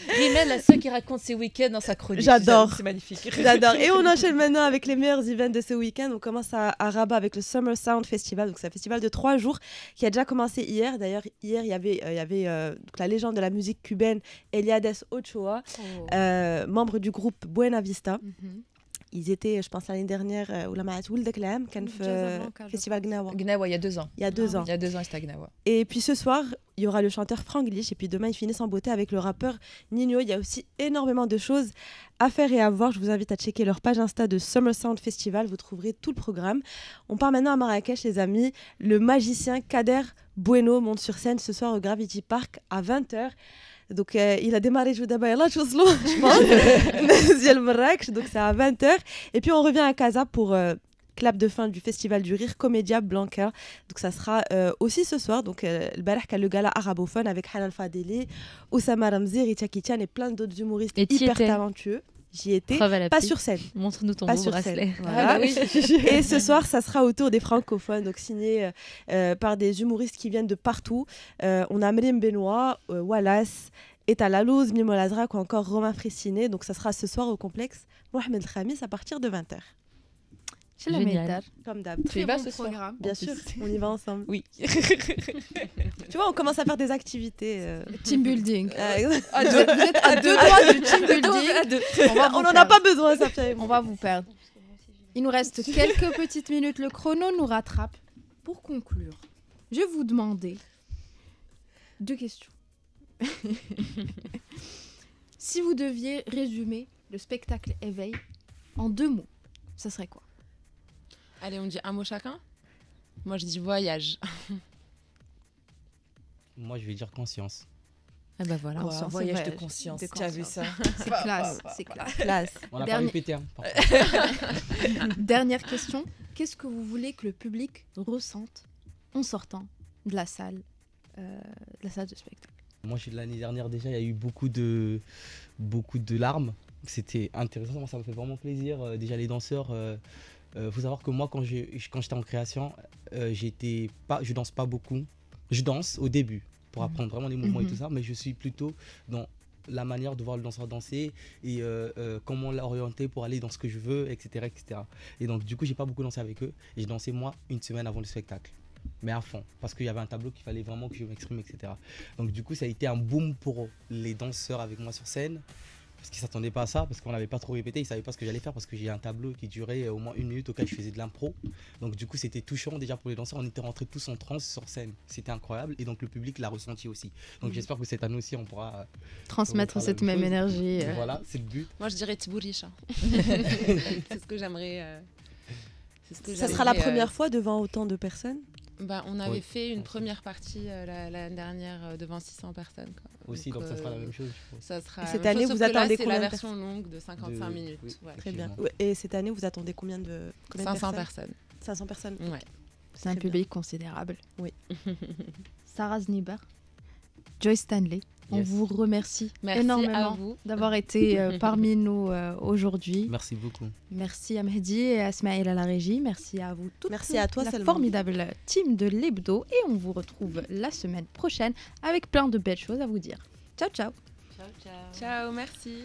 Rimel, la seule qui raconte ses week-ends dans sa chronique. J'adore. C'est magnifique. J'adore. Et on enchaîne maintenant avec les meilleurs events de ce week-end. On commence à Rabat avec le Summer Sound Festival. Donc, c'est un festival de 3 jours qui a déjà commencé hier. D'ailleurs, hier, il y avait donc la légende de la musique cubaine, Eliades Ochoa, membre du groupe Buena Vista. Ils étaient, je pense, l'année dernière, ou la Maatoul de Klam, qui a festival Gnawa. Gnawa, il y a 2 ans. Il y a 2 ans. Il y a 2 ans, c'était à Gnawa. Et puis ce soir, il y aura le chanteur Franglish. Et puis demain, ils finissent en beauté avec le rappeur Nino. Il y a aussi énormément de choses à faire et à voir. Je vous invite à checker leur page Insta de Summer Sound Festival. Vous trouverez tout le programme. On part maintenant à Marrakech, les amis. Le magicien Kader Bueno monte sur scène ce soir au Gravity Park à 20h. Donc, il a démarré je pense, donc c'est à 20h. Et puis, on revient à Casa pour clap de fin du festival du rire Comédia Blanca. Donc, ça sera aussi ce soir. Donc, le gala arabophone avec Hanan Fadeli, Oussama Ramzi, Richa Kitian et plein d'autres humoristes hyper talentueux. J'y étais, pas sur scène. Montre-nous ton beau bracelet. Voilà. Ah, oui. Et ce soir, ça sera autour des francophones, donc signé par des humoristes qui viennent de partout. On a Mrim Benoît, Wallace, Eta Lalouz, Mimo Lazrak ou encore Romain Fressinet. Donc ça sera ce soir au complexe Mohamed Khamis à partir de 20h. C'est la méthode. Comme d'hab. Tu y vas ce soir? Bien sûr, on y va ensemble. Oui. Tu vois, on commence à faire des activités. Team building. Vous êtes à 2 doigts du team building. On n'en a pas besoin, ça fait. On va vous perdre. Il nous reste quelques petites minutes. Le chrono nous rattrape. Pour conclure, je vais vous demander 2 questions. Si vous deviez résumer le spectacle Éveil en 2 mots, ça serait quoi? Allez, on dit un mot chacun. Moi, je dis voyage. Moi, je vais dire conscience. Ah bah voilà, Ouais, un voyage de conscience. Tu as vu ça? C'est classe, c'est classe. On n'a pas répété. Hein, Dernière question. Qu'est-ce que vous voulez que le public ressente en sortant de la salle de spectacle? Moi, l'année dernière déjà, il y a eu beaucoup de larmes. C'était intéressant, moi, ça me fait vraiment plaisir. Déjà, les danseurs, faut savoir que moi, quand j'étais en création, je danse pas beaucoup. Je danse au début pour apprendre vraiment les mouvements et tout ça, mais je suis plutôt dans la manière de voir le danseur danser et comment l'orienter pour aller dans ce que je veux, etc., etc. Et donc, du coup, j'ai pas beaucoup dansé avec eux. Et j'ai dansé, moi, une semaine avant le spectacle. Mais à fond, parce qu'il y avait un tableau qu'il fallait vraiment que je m'exprime, etc. Donc du coup, ça a été un boom pour les danseurs avec moi sur scène, parce qu'ils ne s'attendaient pas à ça, parce qu'on n'avait pas trop répété, ils ne savaient pas ce que j'allais faire, parce que j'ai un tableau qui durait au moins 1 minute, auquel je faisais de l'impro. Donc du coup, c'était touchant déjà pour les danseurs, on était rentrés tous en transe sur scène. C'était incroyable, et donc le public l'a ressenti aussi. Donc j'espère que cette année aussi, on pourra transmettre cette même énergie. Voilà, c'est le but. Moi, je dirais Tibourisha. C'est ce que j'aimerais... Ça sera la première fois devant autant de personnes? On avait fait une première partie l'année dernière devant 600 personnes. Quoi. Aussi, donc ça sera la même chose. Ça sera cette année, vous attendez combien? C'est la version longue de 55 minutes. Oui, ouais. Très bien. Et cette année, vous attendez combien de 500 personnes. 500 personnes. Ouais. C'est un public considérable. Oui. Sarah Zniber, Joyce Stanley, on vous remercie Merci énormément d'avoir été parmi nous aujourd'hui. Merci beaucoup. Merci à Mehdi et à Smaïl à la régie. Merci à vous toutes. Merci à toi, la Salma. Formidable team de l'Hebdo. Et on vous retrouve la semaine prochaine avec plein de belles choses à vous dire. Ciao, ciao. Ciao, merci.